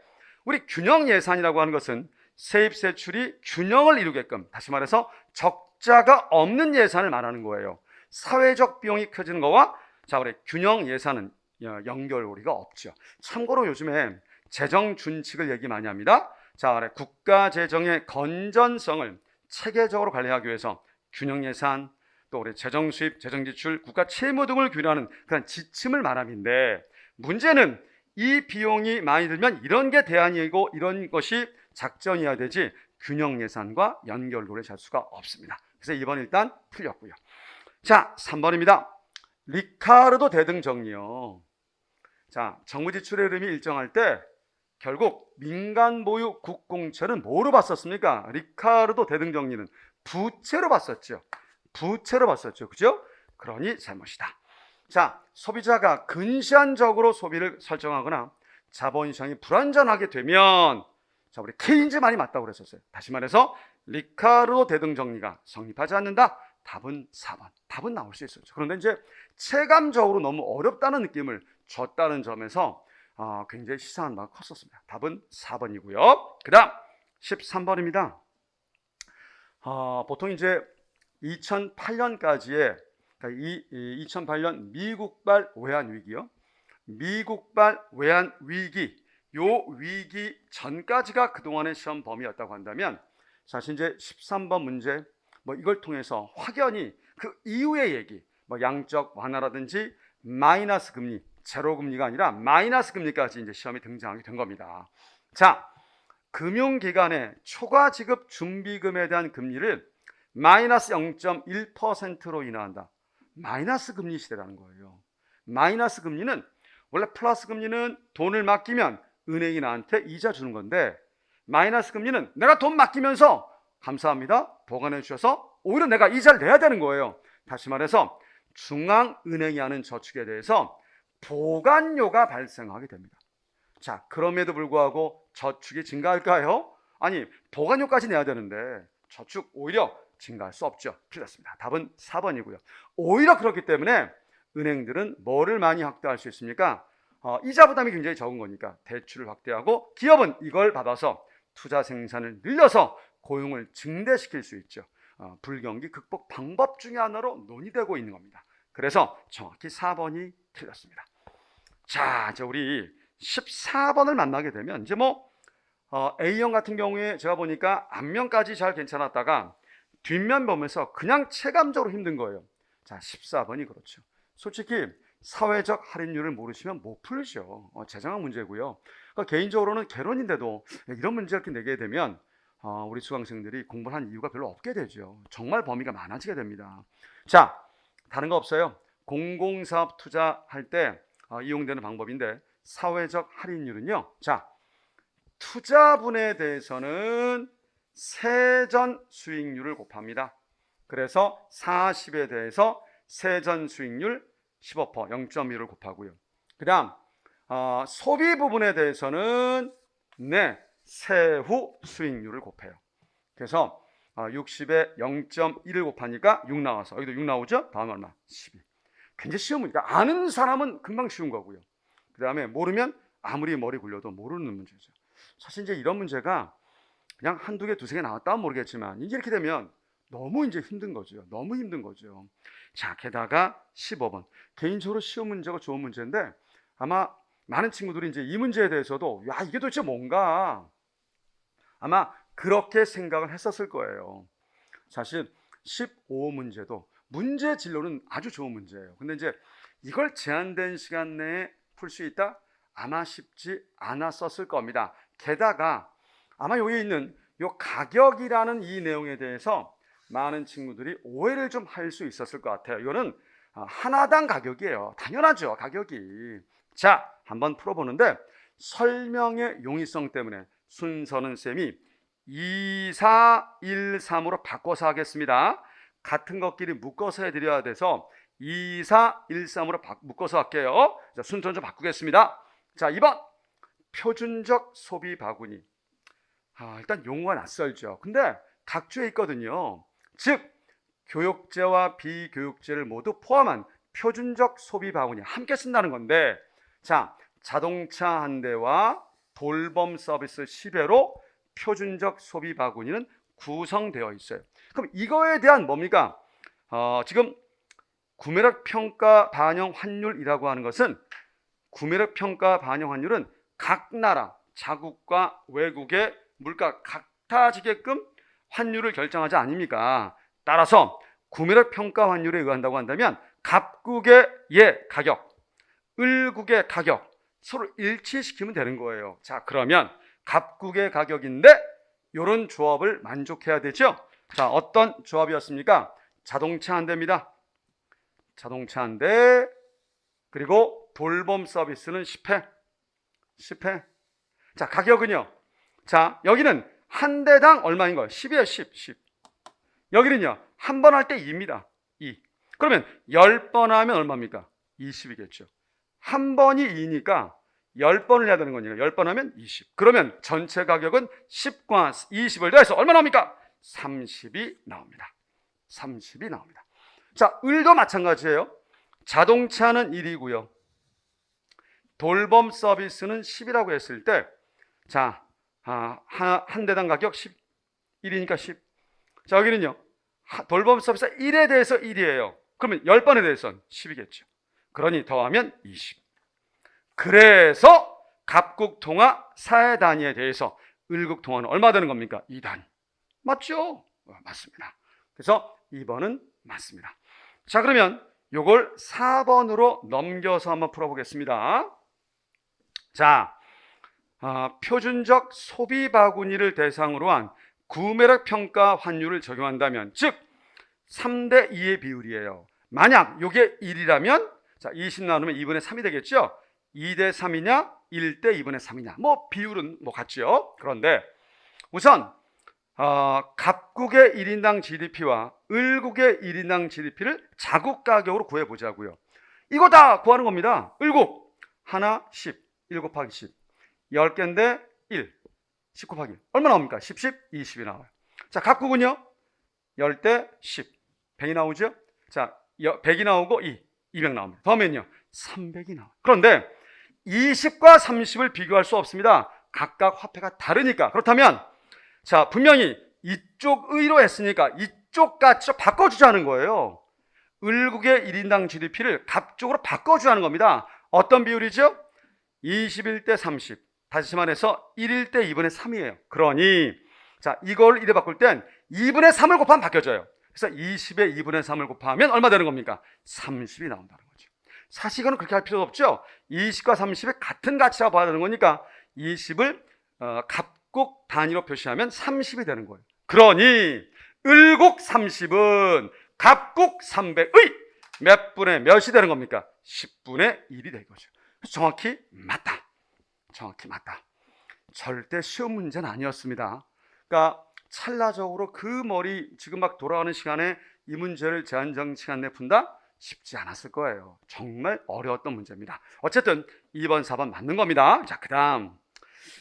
우리 균형 예산이라고 하는 것은 세입 세출이 균형을 이루게끔, 다시 말해서 적자가 없는 예산을 말하는 거예요. 사회적 비용이 커지는 거와 자, 우리 균형 예산은 연결고리가 없죠. 참고로 요즘에 재정 준칙을 얘기 많이 합니다. 자, 국가 재정의 건전성을 체계적으로 관리하기 위해서 균형 예산, 또 우리 재정 수입, 재정 지출, 국가 채무 등을 규율하는 그런 지침을 말하는데, 문제는 이 비용이 많이 들면 이런 게 대안이고 이런 것이 작전이어야 되지 균형 예산과 연결고리를 잘 수가 없습니다. 그래서 2번 일단 틀렸고요. 자, 3번입니다. 리카르도 대등 정리요. 자, 정부 지출의 흐름이 일정할 때 결국 민간 보유 국공채는 뭐로 봤었습니까? 리카르도 대등 정리는 부채로 봤었죠. 부채로 봤었죠. 그죠? 그러니 잘못이다. 자, 소비자가 근시안적으로 소비를 설정하거나 자본 시장이 불안전하게 되면, 자, 우리 케인즈 말이 맞다고 그랬었어요. 다시 말해서 리카르도 대등 정리가 성립하지 않는다. 답은 4번. 답은 나올 수 있었죠. 그런데 이제 체감적으로 너무 어렵다는 느낌을 줬다는 점에서 굉장히 시사한 바가 컸었습니다. 답은 4번이고요. 그 다음 13번입니다. 보통 이제 2008년까지의 이 2008년 미국발 외환 위기요. 미국발 외환 위기, 요 위기 전까지가 그동안의 시험 범위였다고 한다면, 사실 이제 13번 문제 이걸 통해서 확연히 그 이후의 얘기, 양적 완화라든지 마이너스 금리, 제로 금리가 아니라 마이너스 금리까지 이제 시험에 등장하게 된 겁니다. 자, 금융기관의 초과 지급 준비금에 대한 금리를 마이너스 0.1%로 인하한다. 마이너스 금리 시대라는 거예요. 마이너스 금리는 원래 플러스 금리는 돈을 맡기면 은행이 나한테 이자 주는 건데, 마이너스 금리는 내가 돈 맡기면서 감사합니다 보관해 주셔서 오히려 내가 이자를 내야 되는 거예요. 다시 말해서 중앙은행이 하는 저축에 대해서 보관료가 발생하게 됩니다. 자, 그럼에도 불구하고 저축이 증가할까요? 아니, 보관료까지 내야 되는데 저축 오히려 증가할 수 없죠. 틀렸습니다. 답은 4번이고요. 오히려 그렇기 때문에 은행들은 뭐를 많이 확대할 수 있습니까? 이자 부담이 굉장히 적은 거니까 대출을 확대하고, 기업은 이걸 받아서 투자 생산을 늘려서 고용을 증대시킬 수 있죠. 불경기 극복 방법 중에 하나로 논의되고 있는 겁니다. 그래서 정확히 4번이 틀렸습니다. 자, 이제 우리 14번을 만나게 되면 이제 A형 같은 경우에 제가 보니까 앞면까지 잘 괜찮았다가 뒷면 보면서 그냥 체감적으로 힘든 거예요. 자, 14번이 그렇죠. 솔직히 사회적 할인율을 모르시면 못 풀죠. 재정학 문제고요. 그러니까 개인적으로는 개론인데도 이런 문제 이렇게 내게 되면 우리 수강생들이 공부를 한 이유가 별로 없게 되죠. 정말 범위가 많아지게 됩니다. 자, 다른 거 없어요. 공공사업 투자할 때 이용되는 방법인데, 사회적 할인율은요. 자, 투자분에 대해서는 세전 수익률을 곱합니다. 그래서 40에 대해서 세전 수익률 15%, 0.1을 곱하고요. 그 다음 소비 부분에 대해서는 세후 수익률을 곱해요. 그래서 60에 0.1을 곱하니까 6 나와서, 여기도 6 나오죠? 다음 얼마? 12. 굉장히 쉬운 문제니까 아는 사람은 금방 쉬운 거고요. 그 다음에 모르면 아무리 머리 굴려도 모르는 문제죠. 사실 이제 이런 문제가 그냥 한두 개, 두세 개 나왔다면 모르겠지만 이제 이렇게 되면 너무 이제 힘든 거죠. 너무 힘든 거죠. 자, 게다가 15번. 개인적으로 쉬운 문제가 좋은 문제인데 아마 많은 친구들이 이제 이 문제에 대해서도 야, 이게 도대체 뭔가 아마 그렇게 생각을 했었을 거예요. 사실 15문제도 문제 진로는 아주 좋은 문제예요. 근데 이제 이걸 제한된 시간 내에 풀 수 있다? 아마 쉽지 않았었을 겁니다. 게다가 아마 여기 있는 요 가격이라는 이 내용에 대해서 많은 친구들이 오해를 좀 할 수 있었을 것 같아요. 이거는 하나당 가격이에요. 당연하죠, 가격이. 자, 한번 풀어보는데 설명의 용이성 때문에 순서는 쌤이 2, 4, 1, 3으로 바꿔서 하겠습니다. 같은 것끼리 묶어서 해드려야 돼서 2, 4, 1, 3으로 묶어서 할게요. 자, 순서 좀 바꾸겠습니다. 자, 2번 표준적 소비 바구니. 일단 용어가 낯설죠. 근데 각주에 있거든요. 즉 교육제와 비교육제를 모두 포함한 표준적 소비 바구니 함께 쓴다는 건데, 자, 자동차 한 대와 돌봄 서비스 10회로 표준적 소비 바구니는 구성되어 있어요. 그럼 이거에 대한 뭡니까? 지금 구매력 평가 반영 환율이라고 하는 것은 구매력 평가 반영 환율은 각 나라 자국과 외국의 물가 같아지게끔 환율을 결정하지 아닙니까? 따라서 구매력 평가 환율에 의한다고 한다면 갑국의 가격, 을국의 가격 서로 일치시키면 되는 거예요. 자, 그러면 갑국의 가격인데 이런 조합을 만족해야 되죠. 자, 어떤 조합이었습니까? 자동차 한 대입니다. 자동차 한 대, 그리고 돌봄 서비스는 10회. 자, 가격은요. 자, 여기는 한 대당 얼마인 거예요? 10이에요, 10. 여기는요, 한 번 할 때 2입니다. 2. 그러면 10번 하면 얼마입니까? 20이겠죠. 한 번이 2니까 10번을 해야 되는 거니까 10번 하면 20. 그러면 전체 가격은 10과 20을 더해서 얼마 나옵니까? 30이 나옵니다. 30이 나옵니다. 자, 을도 마찬가지예요. 자동차는 1이고요. 돌봄 서비스는 10이라고 했을 때, 자, 한 대당 가격 10, 1이니까 10. 자, 여기는요, 돌봄 서비스 1에 대해서 1이에요. 그러면 10번에 대해서는 10이겠죠. 그러니 더하면 20. 그래서 갑국 통화 4회 단위에 대해서 을국 통화는 얼마 되는 겁니까? 2단위. 맞죠? 맞습니다. 그래서 2번은 맞습니다. 자, 그러면 요걸 4번으로 넘겨서 한번 풀어보겠습니다. 자, 표준적 소비 바구니를 대상으로 한 구매력 평가 환율을 적용한다면, 즉 3대 2의 비율이에요. 만약 요게 1이라면 자, 20 나누면 2분의 3이 되겠죠. 2대 3이냐 1대 2분의 3이냐, 뭐 비율은 뭐 같죠. 그런데 우선 갑국의 1인당 GDP와 을국의 1인당 GDP를 자국 가격으로 구해보자고요. 이거 다 구하는 겁니다. 을국 하나 10, 1 곱하기 10, 10개인데 1, 10 곱하기 1 얼마 나옵니까? 10, 20이 나와요. 자, 갑국은요 10대 10, 100이 나오죠. 자, 100이 나오고 200 나옵니다. 더하면요 300이 나와요. 그런데 20과 30을 비교할 수 없습니다. 각각 화폐가 다르니까. 그렇다면 자, 분명히 이쪽 의로 했으니까 이쪽 가치로 바꿔주자는 거예요. 을국의 1인당 GDP를 갑쪽으로 바꿔주자는 겁니다. 어떤 비율이죠? 21대 30. 다시 말해서 1일 때 2분의 3이에요. 그러니 자, 이걸 1에 바꿀 땐 2분의 3을 곱하면 바뀌어져요. 그래서 20에 2분의 3을 곱하면 얼마 되는 겁니까? 30이 나온다는 거죠. 사실 이거는 그렇게 할 필요도 없죠. 20과 30의 같은 가치라고 봐야 되는 거니까 20을 갑국 단위로 표시하면 30이 되는 거예요. 그러니 을국 30은 갑국 300의 몇 분의 몇이 되는 겁니까? 10분의 1이 된 거죠. 정확히 맞다. 정확히 맞다. 절대 쉬운 문제는 아니었습니다. 그러니까 찰나적으로 그 머리 지금 막 돌아가는 시간에 이 문제를 제한정 시간 내에 푼다? 쉽지 않았을 거예요. 정말 어려웠던 문제입니다. 어쨌든 2번, 4번 맞는 겁니다. 자, 그 다음.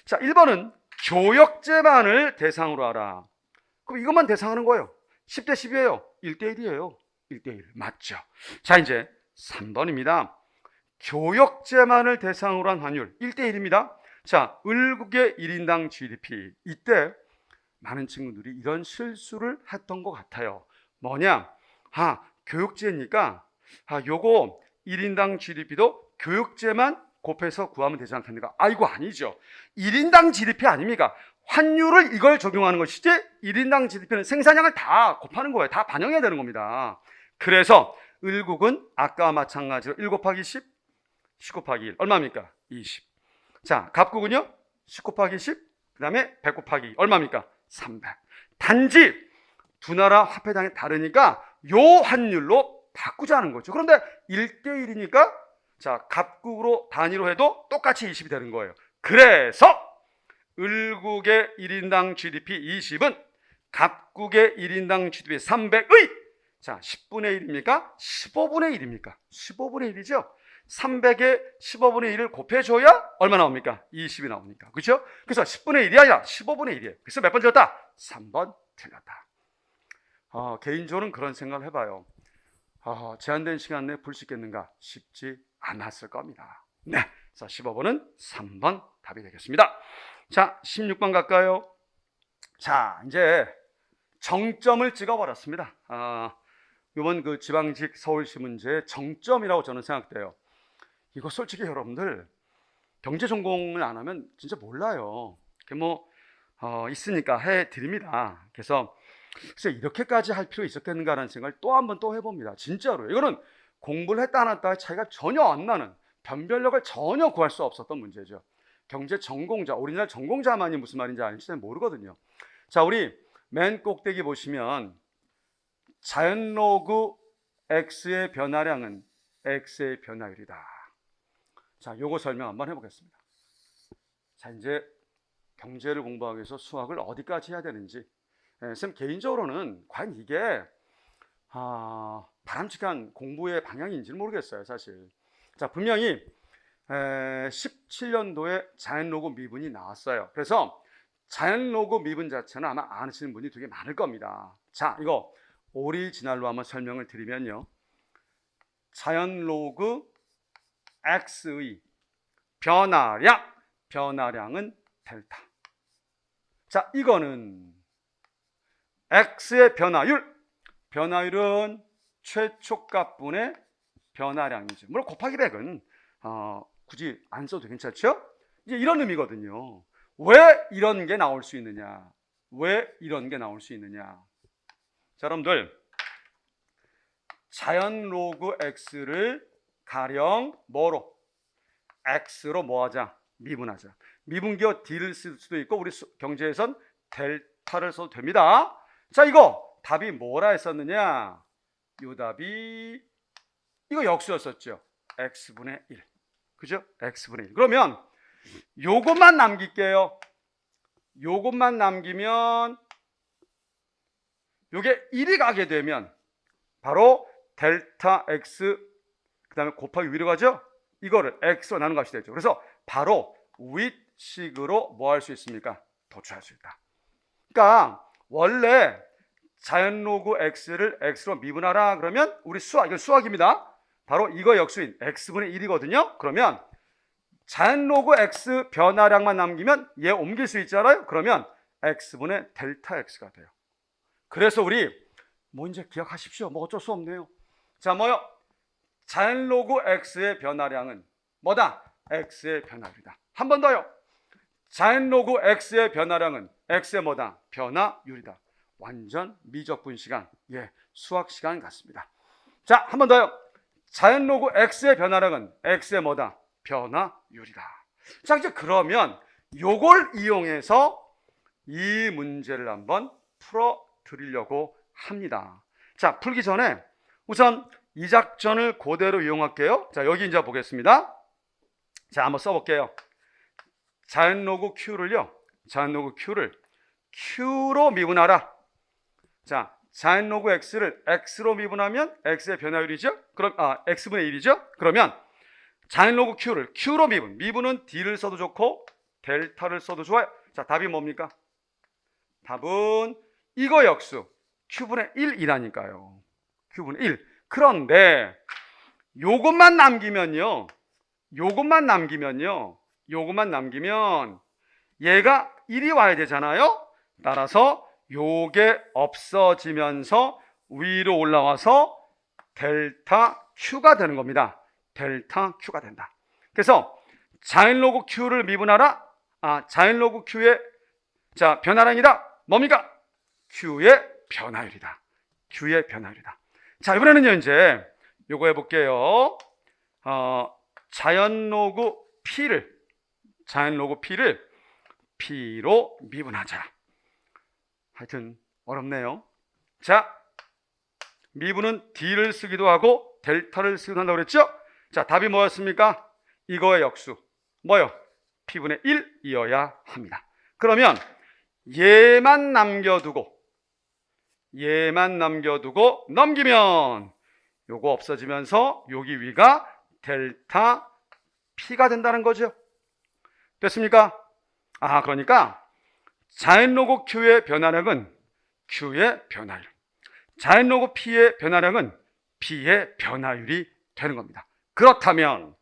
자, 1번은 교역제만을 대상으로 하라. 그럼 이것만 대상하는 거예요. 10대 10이에요. 1대 1이에요. 1대 1. 맞죠. 자, 이제 3번입니다. 교역제만을 대상으로 한 환율 1대1입니다. 자, 을국의 1인당 GDP. 이때 많은 친구들이 이런 실수를 했던 것 같아요. 뭐냐? 교육제니까 요거 1인당 GDP도 교육제만 곱해서 구하면 되지 않겠는가? 이거 아니죠. 1인당 GDP 아닙니까? 환율을 이걸 적용하는 것이지 1인당 GDP는 생산량을 다 곱하는 거예요. 다 반영해야 되는 겁니다. 그래서 을국은 아까와 마찬가지로 1 곱하기 10, 10 곱하기 1 얼마입니까? 20. 자, 갑국은요? 10 곱하기 10, 그 다음에 100 곱하기 2 얼마입니까? 300. 단지 두 나라 화폐당이 다르니까 요 환율로 바꾸자는 거죠. 그런데 1대1이니까 자, 갑국으로 단위로 해도 똑같이 20이 되는 거예요. 그래서 을국의 1인당 GDP 20은 갑국의 1인당 GDP 300의 자, 10분의 1입니까? 15분의 1입니까? 15분의 1이죠. 300에 15분의 1을 곱해줘야 얼마 나옵니까? 20이 나오니까. 그렇죠? 그래서 10분의 1이 아니라 15분의 1이에요. 그래서 몇 번 틀렸다? 3번 틀렸다. 개인적으로는 그런 생각을 해봐요. 제한된 시간 내에 풀 수 있겠는가? 쉽지 않았을 겁니다. 네, 자 15번은 3번 답이 되겠습니다. 자, 16번 갈까요? 자, 이제 정점을 찍어버렸습니다. 이번 그 지방직 서울시 문제의 정점이라고 저는 생각돼요. 이거 솔직히 여러분들 경제 전공을 안 하면 진짜 몰라요. 있으니까 해드립니다. 그래서 이렇게까지 할 필요 있었겠는가라는 생각을 또 한 번 또 해봅니다. 진짜로 이거는 공부를 했다 안 했다의 차이가 전혀 안 나는 변별력을 전혀 구할 수 없었던 문제죠. 경제 전공자, 오리지널 전공자만이 무슨 말인지 아닌지 잘 모르거든요. 자, 우리 맨 꼭대기 보시면 자연로그 x의 변화량은 x의 변화율이다. 자, 요거 설명 한번 해보겠습니다. 자, 이제 경제를 공부하기 위해서 수학을 어디까지 해야 되는지 쌤 개인적으로는 과연 이게 바람직한 공부의 방향인지는 모르겠어요, 사실. 자, 분명히 17년도에 자연로그 미분이 나왔어요. 그래서 자연로그 미분 자체는 아마 아시는 분이 되게 많을 겁니다. 자, 이거 오리지널로 한번 설명을 드리면요. 자연로그 x의 변화량은 델타. 자, 이거는 x의 변화율은 최초값분의 변화량이죠. 물론 곱하기 100은 굳이 안 써도 괜찮죠? 이제 이런 의미거든요. 왜 이런 게 나올 수 있느냐? 자, 여러분들 자연로그 x를 가령 뭐로? x로 뭐하자? 미분하자. 미분기어 d를 쓸 수도 있고 우리 경제에선 델타를 써도 됩니다. 자, 이거 답이 뭐라 했었느냐? 요 답이 이거 역수였었죠. x분의 1. 그죠? x분의 1. 그러면 요것만 남길게요. 요것만 남기면 요게 1이 가게 되면 바로 델타 x 그 다음에 곱하기 위로 가죠? 이거를 x로 나눈 값이 되죠. 그래서 바로 윗식으로 뭐 할 수 있습니까? 도출할 수 있다. 그러니까 원래 자연로그 x를 x로 미분하라 그러면 우리 이건 수학입니다. 바로 이거 역수인 x분의 1이거든요. 그러면 자연로그 x 변화량만 남기면 얘 옮길 수 있잖아요. 그러면 x분의 델타 x가 돼요. 그래서 우리 이제 기억하십시오. 어쩔 수 없네요. 자, 자연로그 x의 변화량은 뭐다? x의 변화율이다. 한 번 더요. 자연로그 x의 변화량은 x의 뭐다? 변화율이다. 완전 미적분 시간, 수학 시간 같습니다. 자, 한 번 더요. 자연로그 x의 변화량은 x의 뭐다? 변화율이다. 자, 이제 그러면 요걸 이용해서 이 문제를 한번 풀어 드리려고 합니다. 자, 풀기 전에 우선 이 작전을 그대로 이용할게요. 자, 여기 이제 보겠습니다. 자, 한번 써볼게요. 자연로그 q를 q로 미분하라. 자, 자연로그 x를 x로 미분하면 x의 변화율이죠. 그럼 x분의 1이죠. 그러면 자연로그 q를 q로 미분은 d를 써도 좋고 델타를 써도 좋아요. 자, 답이 뭡니까? 답은 이거 역수 q분의 1이라니까요. q분의 1. 그런데 요것만 남기면요. 요것만 남기면 얘가 1이 와야 되잖아요. 따라서 요게 없어지면서 위로 올라와서 델타 Q가 되는 겁니다. 델타 Q가 된다. 그래서 자인 로그 Q를 미분하라. 자인 로그 Q의 변화량이다. 뭡니까? Q의 변화율이다. Q의 변화율이다. 자, 이번에는요, 이제 요거 해볼게요. 자연 로그 P를 P로 미분하자. 하여튼 어렵네요. 자, 미분은 D를 쓰기도 하고 델타를 쓰기도 한다고 그랬죠? 자, 답이 뭐였습니까? 이거의 역수 뭐요? P분의 1이어야 합니다. 그러면 얘만 남겨두고 넘기면 요거 없어지면서 여기 위가 델타 P가 된다는 거죠. 됐습니까? 그러니까 자인 로그 Q의 변화량은 Q의 변화율, 자인 로그 P의 변화량은 P의 변화율이 되는 겁니다. 그렇다면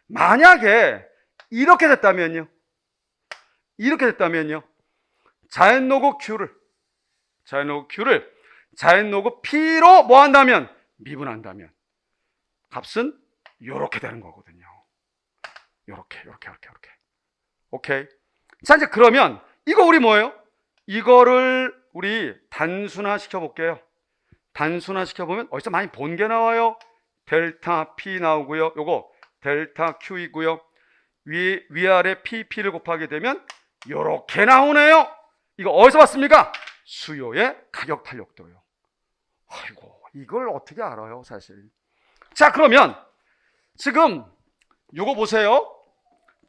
만약에 이렇게 됐다면요, 자인 로그 Q를 자인 로그 P로 뭐 한다면? 미분한다면 값은 요렇게 되는 거거든요. 요렇게. 오케이. 자, 이제 그러면 이거 우리 뭐예요? 이거를 우리 단순화 시켜볼게요. 단순화 시켜보면 어디서 많이 본 게 나와요. 델타 P 나오고요. 요거 델타 Q이고요. 위아래 P를 곱하게 되면 요렇게 나오네요. 이거 어디서 봤습니까? 수요의 가격 탄력도요. 아이고, 이걸 어떻게 알아요, 사실. 자, 그러면 지금 요거 보세요.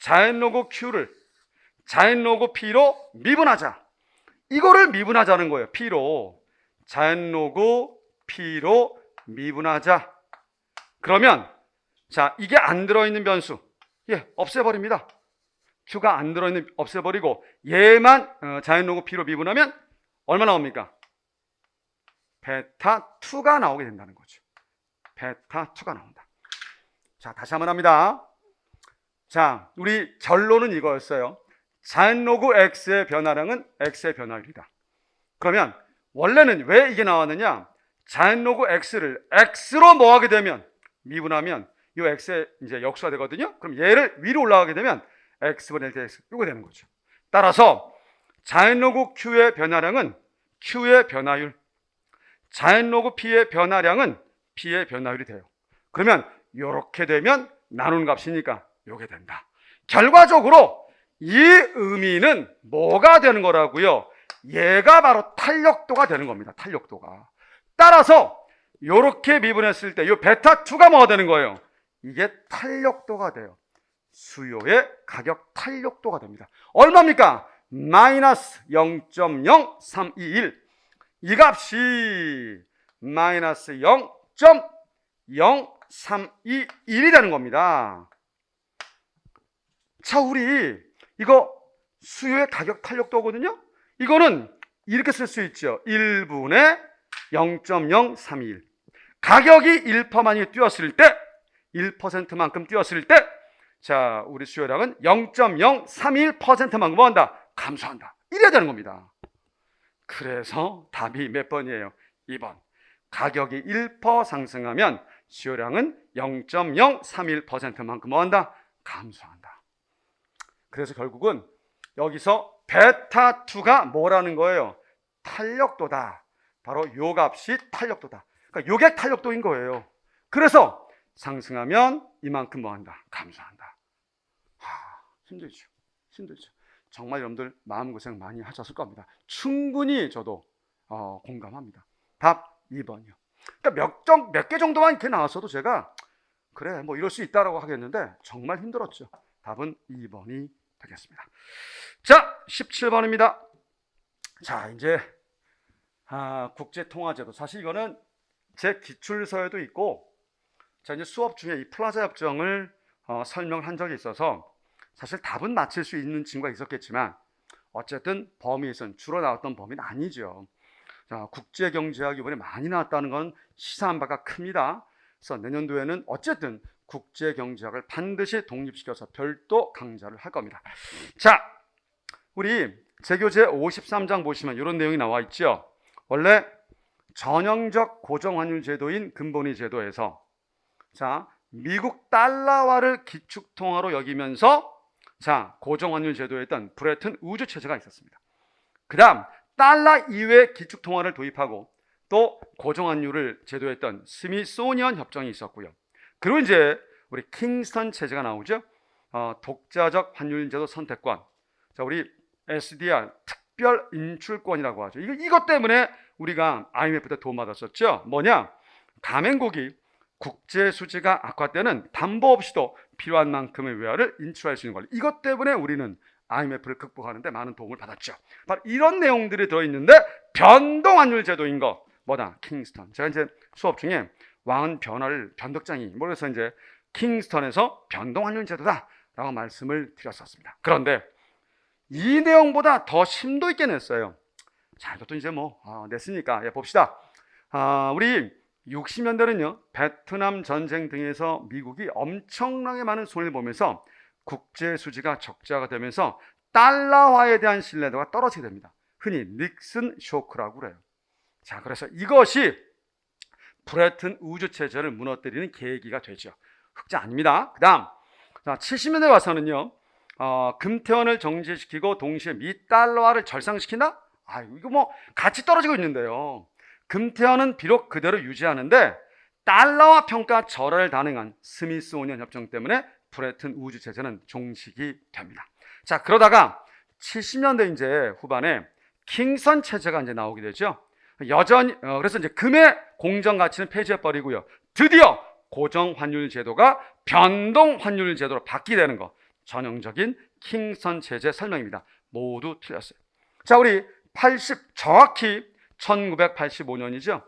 자인 로그 Q를 자인 로그 P로 미분하자. 이거를 미분하자는 거예요. P로. 자인 로그 P로 미분하자. 그러면 자, 이게 안 들어있는 변수 없애버립니다. Q가 안 들어있는 없애버리고 얘만 자인 로그 P로 미분하면 얼마 나옵니까? 베타 2가 나오게 된다는 거죠. 베타 2가 나온다. 자, 다시 한번 합니다. 자, 우리 결론은 이거였어요. 자인 로그 X의 변화량은 X의 변화율이다. 그러면 원래는 왜 이게 나왔느냐? 자인 로그 X를 X로 뭐 하게 되면 미분하면 이 X의 이제 역수가 되거든요. 그럼 얘를 위로 올라가게 되면 X분의 X 이거 되는 거죠. 따라서 자인 로그 Q의 변화량은 Q의 변화율, 자인 로그 P의 변화량은 P의 변화율이 돼요. 그러면 이렇게 되면 나누는 값이니까 요게 된다. 결과적으로 이 의미는 뭐가 되는 거라고요? 얘가 바로 탄력도가 되는 겁니다. 탄력도가. 따라서 이렇게 미분했을 때 이 베타2가 뭐가 되는 거예요? 이게 탄력도가 돼요. 수요의 가격 탄력도가 됩니다. 얼마입니까? 마이너스 0.0321. 이 값이 마이너스 0.0321이 되는 겁니다. 자, 우리 이거 수요의 가격 탄력도거든요. 이거는 이렇게 쓸 수 있죠. 1분의 0.0321. 가격이 1%만이 뛰었을 때, 1%만큼 뛰었을 때, 자, 우리 수요량은 0.031%만큼 뭐 한다? 감소한다. 이래야 되는 겁니다. 그래서 답이 몇 번이에요? 2번. 가격이 1% 상승하면 수요량은 0.031%만큼 뭐 한다? 감소한다. 그래서 결국은 여기서 베타2가 뭐라는 거예요? 탄력도다. 바로 요 값이 탄력도다. 그러니까 요게 탄력도인 거예요. 그래서 상승하면 이만큼 뭐 한다? 감소한다. 힘들죠. 정말 여러분들 마음고생 많이 하셨을 겁니다. 충분히 저도 공감합니다. 답 2번이요. 그러니까 몇 개 정도만 이렇게 나왔어도 제가 그래 뭐 이럴 수 있다라고 하겠는데 정말 힘들었죠. 답은 2번이 되겠습니다. 자, 17번입니다. 자, 이제 국제통화제도. 사실 이거는 제 기출서에도 있고, 자, 이제 수업 중에 이 플라자 협정을 설명한 적이 있어서 사실 답은 맞힐 수 있는 친구가 있었겠지만 어쨌든 범위에서는 주로 나왔던 범위는 아니죠. 자, 국제경제학 이번에 많이 나왔다는 건 시사한 바가 큽니다. 그래서 내년도에는 어쨌든 국제경제학을 반드시 독립시켜서 별도 강좌를 할 겁니다. 자, 우리 제교재 53장 보시면 이런 내용이 나와 있죠. 원래 전형적 고정환율 제도인 금본위 제도에서 자, 미국 달러화를 기축통화로 여기면서 자, 고정환율 제도였던 브레튼 우즈 체제가 있었습니다. 그 다음 달러 이외 기축통화를 도입하고 또 고정환율을 제도했던 스미소니언 협정이 있었고요. 그리고 이제 우리 킹스턴 체제가 나오죠. 독자적 환율제도 선택권. 자, 우리 SDR 특별 인출권이라고 하죠. 이것 때문에 우리가 IMF 때 도움받았었죠. 뭐냐? 가맹국이 국제 수지가 악화되는 담보 없이도 필요한 만큼의 외화를 인출할 수 있는 권리. 이것 때문에 우리는 IMF를 극복하는데 많은 도움을 받았죠. 바로 이런 내용들이 들어있는데 변동환율 제도인 거 뭐다? 킹스턴. 제가 이제 수업 중에 왕은 변화를 변덕장이 그래서 이제 킹스턴에서 변동환율 제도다라고 말씀을 드렸었습니다. 그런데 이 내용보다 더 심도 있게 냈어요. 자, 이것도 이제 냈으니까 봅시다. 우리 60년대는요 베트남 전쟁 등에서 미국이 엄청나게 많은 손해를 보면서 국제 수지가 적자가 되면서 달러화에 대한 신뢰도가 떨어지게 됩니다. 흔히 닉슨 쇼크라고 그래요. 자, 그래서 이것이 브레튼 우즈 체제를 무너뜨리는 계기가 되죠. 흑자 아닙니다. 그 다음 70년대 와서는요 금태원을 정지시키고 동시에 미 달러화를 절상시킨다? 이거 같이 떨어지고 있는데요. 금태원은 비록 그대로 유지하는데 달러화 평가 절하를 단행한 스미소니언 협정 때문에 브레튼 우즈 체제는 종식이 됩니다. 자, 그러다가 70년대 이제 후반에 킹선 체제가 이제 나오게 되죠. 여전히 그래서 이제 금의 공정 가치는 폐지해 버리고요. 드디어 고정 환율 제도가 변동 환율 제도로 바뀌게 되는 거. 전형적인 킹선 체제 설명입니다. 모두 틀렸어요. 자, 우리 정확히 1985년이죠.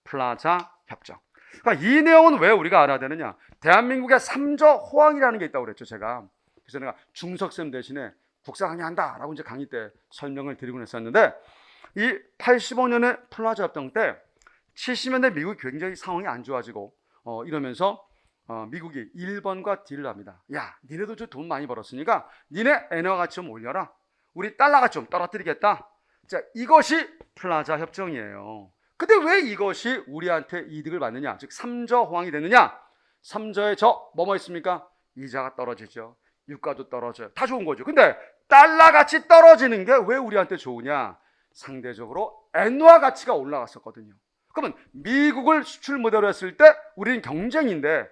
플라자 협정. 그러니까 이 내용은 왜 우리가 알아야 되느냐? 대한민국의 3조 호황이라는 게 있다고 그랬죠, 제가. 그래서 내가 중석쌤 대신에 국사 강의한다라고 이제 강의 때 설명을 드리곤 했었는데 이 85년의 플라자 협정 때 70년대 미국이 굉장히 상황이 안 좋아지고 이러면서 미국이 일본과 딜을 합니다. 야, 니네도 좀 돈 많이 벌었으니까 니네 엔화 가치 좀 올려라. 우리 달러 가치 좀 떨어뜨리겠다. 자, 이것이 플라자 협정이에요. 근데 왜 이것이 우리한테 이득을 받느냐? 즉 3저 호황이 되느냐? 3저의 뭐뭐 있습니까? 이자가 떨어지죠. 유가도 떨어져요. 다 좋은 거죠. 근데 달러 가치 떨어지는 게 왜 우리한테 좋으냐? 상대적으로 엔화 가치가 올라갔었거든요. 그러면 미국을 수출 모델로 했을 때 우리는 경쟁인데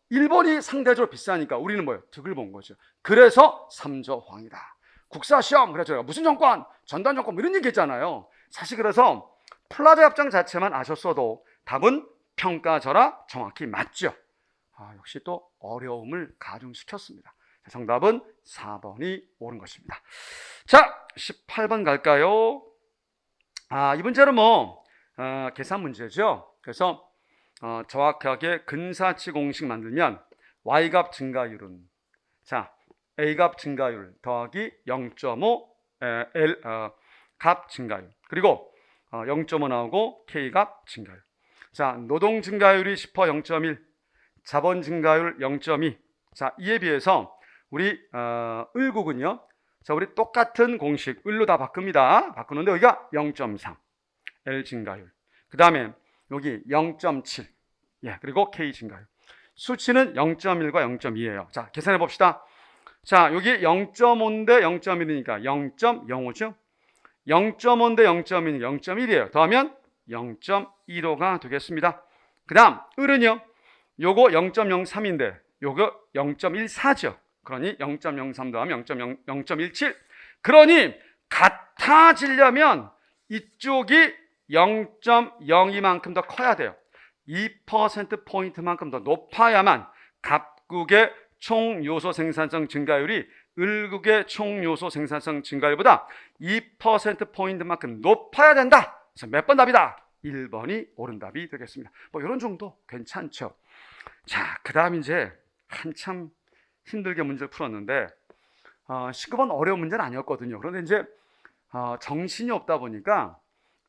일본이 상대적으로 비싸니까 우리는 뭐예요? 득을 본 거죠. 그래서 3저 호황이다. 국사시험, 그래서 제가 무슨 정권, 전단 정권 이런 얘기 했잖아요. 사실 그래서 플라자 협정 자체만 아셨어도 답은 평가절하 정확히 맞죠. 역시 또 어려움을 가중시켰습니다. 정답은 4번이 옳은 것입니다. 자, 18번 갈까요? 이 문제는 계산 문제죠. 그래서 정확하게 근사치 공식 만들면 Y값 증가율은 A값 증가율 더하기 0.5 L 값 증가율 그리고 0.5 나오고 K값 증가율. 자, 노동 증가율이 10% 0.1 자본 증가율 0.2. 자, 이에 비해서 우리 을국은요. 자, 우리 똑같은 공식 을로 다 바꾸는데 여기가 0.3 L 증가율. 그 다음에 여기 0.7 그리고 K 증가율. 수치는 0.1과 0.2예요. 자, 계산해 봅시다. 자, 여기 0.5인데 0.1이니까 0.05죠. 0.5인데 0.1은 0.1이에요. 더하면 0.15가 되겠습니다. 그 다음 을은요. 요거 0.03인데 요거 0.14죠. 그러니 0.03 더하면 0.17. 그러니 같아지려면 이쪽이 0.02만큼 더 커야 돼요. 2%포인트만큼 더 높아야만 갑국의 총 요소 생산성 증가율이 을국의 총 요소 생산성 증가율보다 2%포인트만큼 높아야 된다. 그래서 몇 번 답이다? 1번이 옳은 답이 되겠습니다. 이런 정도 괜찮죠. 자, 그 다음 이제 한참 힘들게 문제를 풀었는데 19번 어려운 문제는 아니었거든요. 그런데 이제 정신이 없다 보니까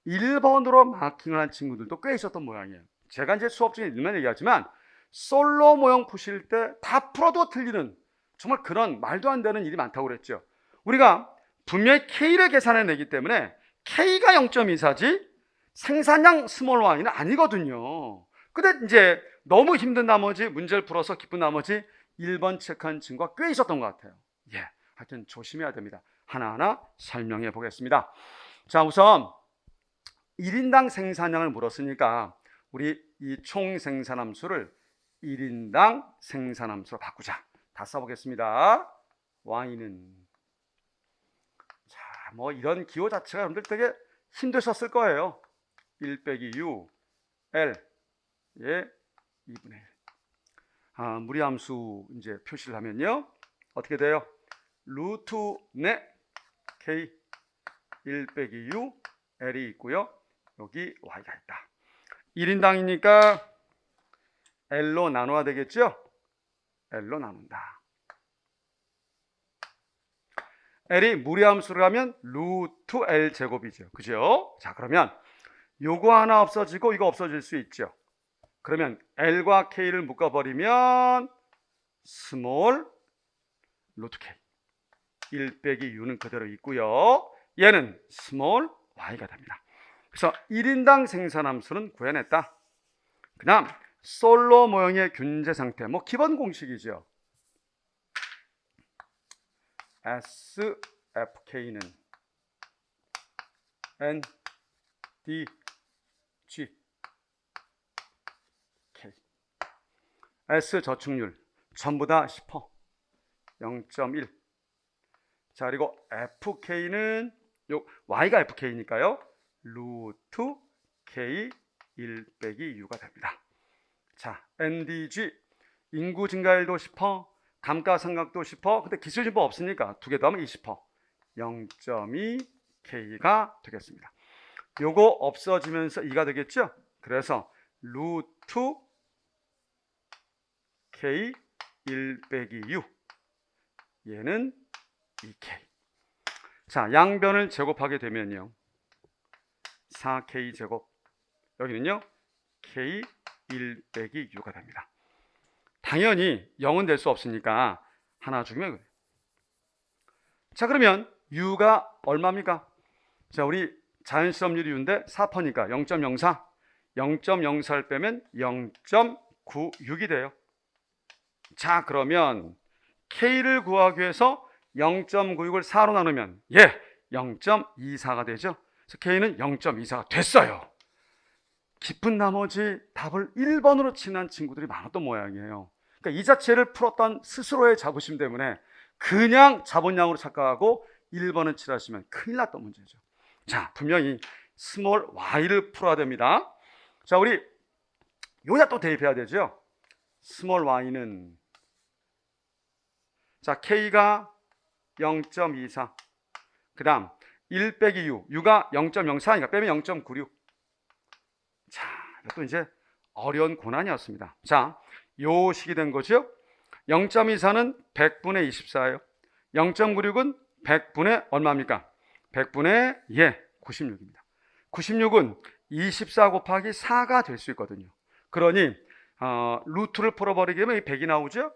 1번으로 마킹을 한 친구들도 꽤 있었던 모양이에요. 제가 이제 수업 중에 일면 얘기하지만 솔로 모형 푸실 때 다 풀어도 틀리는 정말 그런 말도 안 되는 일이 많다고 그랬죠. 우리가 분명히 K를 계산해내기 때문에 K가 0.24지 생산량 스몰 y는 아니거든요. 근데 이제 너무 힘든 나머지 문제를 풀어서 기쁜 나머지 1번 체크한 친구가 꽤 있었던 것 같아요. 예, 하여튼 조심해야 됩니다. 하나하나 설명해 보겠습니다. 자, 우선 1인당 생산량을 물었으니까 우리 이 총 생산함수를 1인당 생산함수로 바꾸자. 다 써보겠습니다. y는, 자, 뭐 이런 기호 자체가 여러분들 되게 힘드셨을 거예요. 1 빼기 u L의 2분의 1. 무리함수 이제 표시를 하면요. 어떻게 돼요? 루트 네 K 1 빼기 u L이 있고요. 여기 y가 있다. 1인당이니까 L로 나눠야 되겠죠? L로 나눈다. L이 무리함수를 하면 루트 L 제곱이죠. 그죠? 자, 그러면 요거 하나 없어지고 이거 없어질 수 있죠. 그러면 L과 K를 묶어버리면 스몰 루트 K 1 빼기 U는 그대로 있고요. 얘는 스몰 Y가 됩니다. 그래서 1인당 생산함수는 구해냈다. 그 다음 솔로 모형의 균제 상태, 뭐 기본 공식이죠. SFK는 N, D, G, K. S 저축률 전부 다 10%, 0.1. 자, 그리고 FK는 요 Y가 FK니까요. 루트 K 1 빼기 U가 됩니다. 자, NDG 인구 증가율도 10%, 감가상각도 10%. 근데 기술진보 없으니까 두 개 더하면 20%. 0.2 K가 되겠습니다. 요거 없어지면서 2가 되겠죠? 그래서 루트 K 1 빼기 U, 얘는 2K. 자, 양변을 제곱하게 되면요 4K 제곱, 여기는요 K 1 빼기 U가 됩니다. 당연히 0은 될 수 없으니까 하나 죽이면 그래요. 자, 그러면 U가 얼마입니까? 자, 우리 자연실험률이 U인데 4%니까 0.04, 0.04를 빼면 0.96이 돼요. 자, 그러면 K를 구하기 위해서 0.96을 4로 나누면 0.24가 되죠. 그래서 K는 0.24가 됐어요. 기쁜 나머지 답을 1번으로 친한 친구들이 많았던 모양이에요. 그러니까 이 자체를 풀었던 스스로의 자부심 때문에 그냥 자본량으로 착각하고 1번을 칠하시면 큰일 났던 문제죠. 자, 분명히 스몰 y를 풀어야 됩니다. 자, 우리 여기다 또 대입해야 되죠. 스몰 y는, 자, k가 0.24, 그 다음 1 빼기 u, u가 0.04니까 빼면 0.96. 자, 이것도 이제 어려운 고난이었습니다. 자, 요 식이 된 거죠. 0.24는 100분의 24예요. 0.96은 100분의 얼마입니까? 100분의 96입니다. 96은 24 곱하기 4가 될 수 있거든요. 그러니 루트를 풀어버리게 되면 100이 나오죠.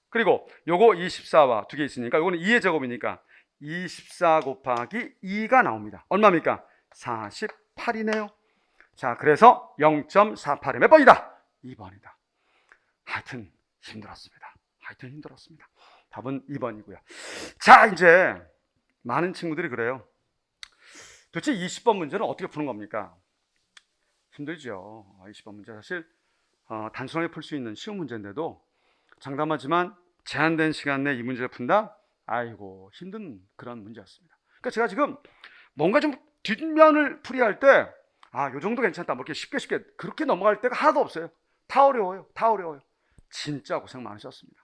그리고 요거 24와 두 개 있으니까 요거는 2의 제곱이니까 24 곱하기 2가 나옵니다. 얼마입니까? 48이네요. 자, 그래서 0.48이 몇 번이다? 2번이다. 하여튼 힘들었습니다. 답은 2번이고요. 자, 이제 많은 친구들이 그래요. 도대체 20번 문제는 어떻게 푸는 겁니까? 힘들죠. 20번 문제 사실 단순하게 풀 수 있는 쉬운 문제인데도 장담하지만 제한된 시간 내에 이 문제를 푼다? 아이고, 힘든 그런 문제였습니다. 그러니까 제가 지금 뭔가 좀 뒷면을 풀이할 때 요 정도 괜찮다, 뭐 이렇게 쉽게 그렇게 넘어갈 때가 하나도 없어요. 다 어려워요. 진짜 고생 많으셨습니다.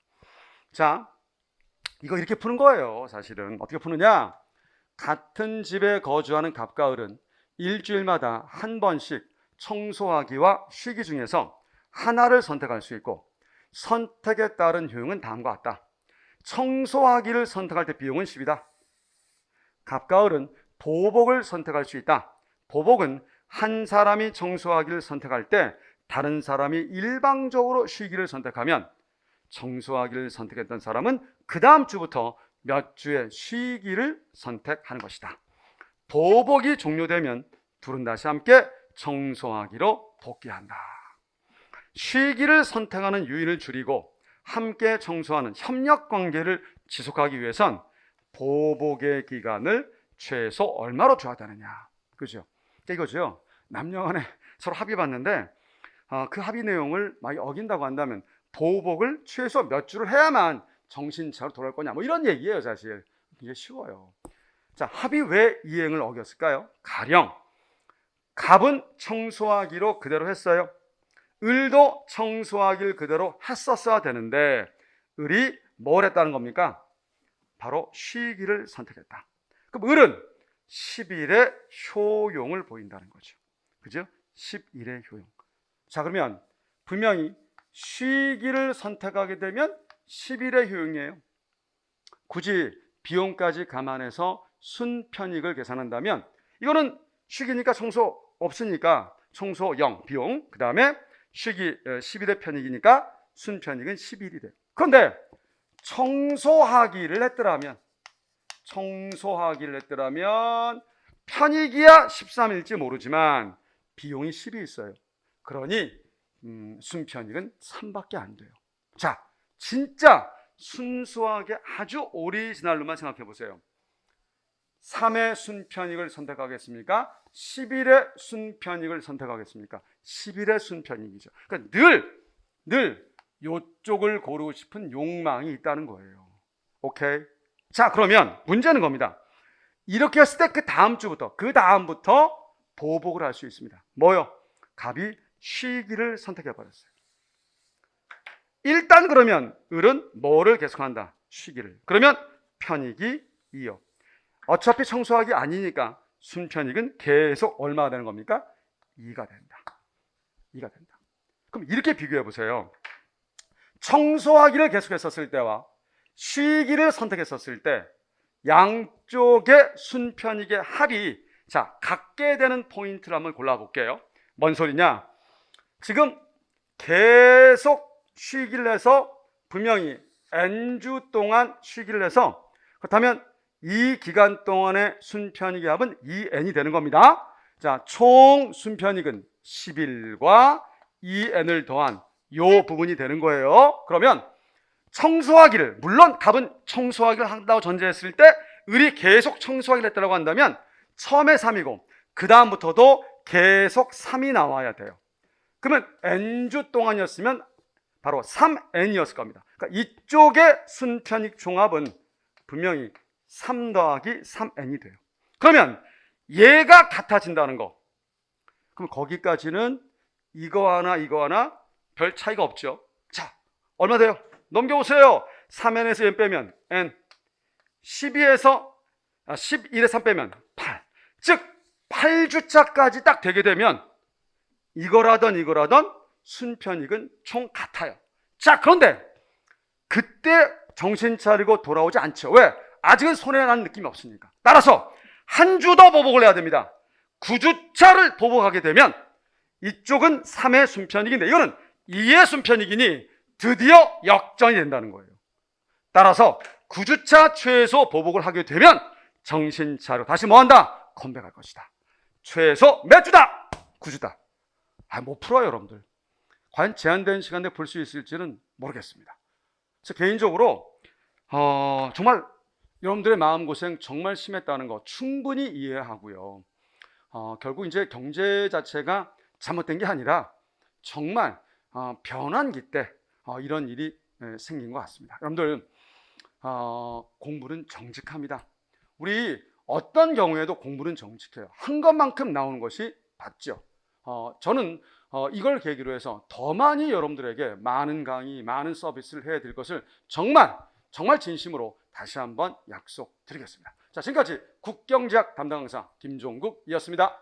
자, 이거 이렇게 푸는 거예요. 사실은 어떻게 푸느냐? 같은 집에 거주하는 갑과 을은 일주일마다 한 번씩 청소하기와 쉬기 중에서 하나를 선택할 수 있고 선택에 따른 효용은 다음과 같다. 청소하기를 선택할 때 비용은 10이다. 갑과 을은 보복을 선택할 수 있다. 보복은 한 사람이 청소하기를 선택할 때 다른 사람이 일방적으로 쉬기를 선택하면 청소하기를 선택했던 사람은 그 다음 주부터 몇 주의 쉬기를 선택하는 것이다. 보복이 종료되면 둘은 다시 함께 청소하기로 복귀한다. 쉬기를 선택하는 유인을 줄이고 함께 청소하는 협력 관계를 지속하기 위해선 보복의 기간을 최소 얼마로 줘야 되느냐. 그죠? 이거죠. 남녀 간에 서로 합의 봤는데 그 합의 내용을 많이 어긴다고 한다면 보복을 최소 몇 주를 해야만 정신 차려 돌아올 거냐. 뭐 이런 얘기예요, 사실. 이게 쉬워요. 자, 합의 왜 이행을 어겼을까요? 가령 갑은 청소하기로 그대로 했어요. 을도 청소하기를 그대로 했었어야 되는데 을이 뭘 했다는 겁니까? 바로 쉬기를 선택했다. 그럼 을은 10일의 효용을 보인다는 거죠. 그죠? 10일의 효용. 자, 그러면 분명히 쉬기를 선택하게 되면 10일의 효용이에요. 굳이 비용까지 감안해서 순편익을 계산한다면 이거는 쉬기니까 청소 없으니까 청소 0 비용, 그 다음에 쉬기 10일의 편익이니까 순편익은 11이 돼요. 그런데 청소하기를 했더라면 편익이야 13일지 모르지만 비용이 10이 있어요. 그러니 순편익은 3밖에 안 돼요. 자, 진짜 순수하게 아주 오리지널로만 생각해 보세요. 3의 순편익을 선택하겠습니까? 10일의 순편익을 선택하겠습니까? 10일의 순편익이죠. 그러니까 늘 이쪽을 고르고 싶은 욕망이 있다는 거예요. 오케이? 자, 그러면 문제는 겁니다. 이렇게 했을 때 그 다음부터 보복을 할 수 있습니다. 뭐요? 갑이 쉬기를 선택해 버렸어요. 일단 그러면 을은 뭐를 계속한다? 쉬기를. 그러면 편익이 2요. 어차피 청소하기 아니니까 순편익은 계속 얼마가 되는 겁니까? 2가 된다. 2가 된다. 그럼 이렇게 비교해 보세요. 청소하기를 계속했었을 때와 쉬기를 선택했었을 때 양쪽의 순편익의 합이 자, 같게 되는 포인트를 한번 골라볼게요. 뭔 소리냐? 지금 계속 쉬기를 해서 분명히 n주 동안 쉬기를 해서 그렇다면 이 기간 동안의 순편익의 합은 2n이 되는 겁니다. 자, 총 순편익은 10일과 2n을 더한 요 부분이 되는 거예요. 그러면 청소하기를, 물론 갑은 청소하기를 한다고 전제했을 때 을이 계속 청소하기를 했다고 한다면 처음에 3이고 그 다음부터도 계속 3이 나와야 돼요. 그러면 n주 동안이었으면 바로 3n이었을 겁니다. 그러니까 이쪽의 순편익 종합은 분명히 3 더하기 3n이 돼요. 그러면 얘가 같아진다는 거. 그럼 거기까지는 이거 하나 별 차이가 없죠. 자, 얼마 돼요? 넘겨보세요. 3n에서 n 빼면 n, 11에서 3 빼면 8. 즉 8주차까지 딱 되게 되면 이거라던 순편익은 총 같아요. 자, 그런데 그때 정신 차리고 돌아오지 않죠. 왜? 아직은 손해라는 느낌이 없으니까. 따라서 한 주 더 보복을 해야 됩니다. 9주차를 보복하게 되면 이쪽은 3의 순편익인데 이거는 2의 순편익이니 드디어 역전이 된다는 거예요. 따라서 9주차 최소 보복을 하게 되면 정신 차려 다시 뭐한다? 컴백할 것이다. 최소 몇 주다? 9주다. 못 풀어요, 여러분들. 과연 제한된 시간 내에 풀 수 있을지는 모르겠습니다. 그래서 개인적으로 정말 여러분들의 마음고생 정말 심했다는 거 충분히 이해하고요. 결국 이제 경제 자체가 잘못된 게 아니라 정말 변환기 때 이런 일이 생긴 것 같습니다. 여러분들 공부는 정직합니다. 우리 어떤 경우에도 공부는 정직해요. 한 것만큼 나오는 것이 맞죠. 저는 이걸 계기로 해서 더 많이 여러분들에게 많은 강의, 많은 서비스를 해드릴 것을 정말 진심으로 다시 한번 약속드리겠습니다. 자, 지금까지 국경제약 담당 강사 김종국이었습니다.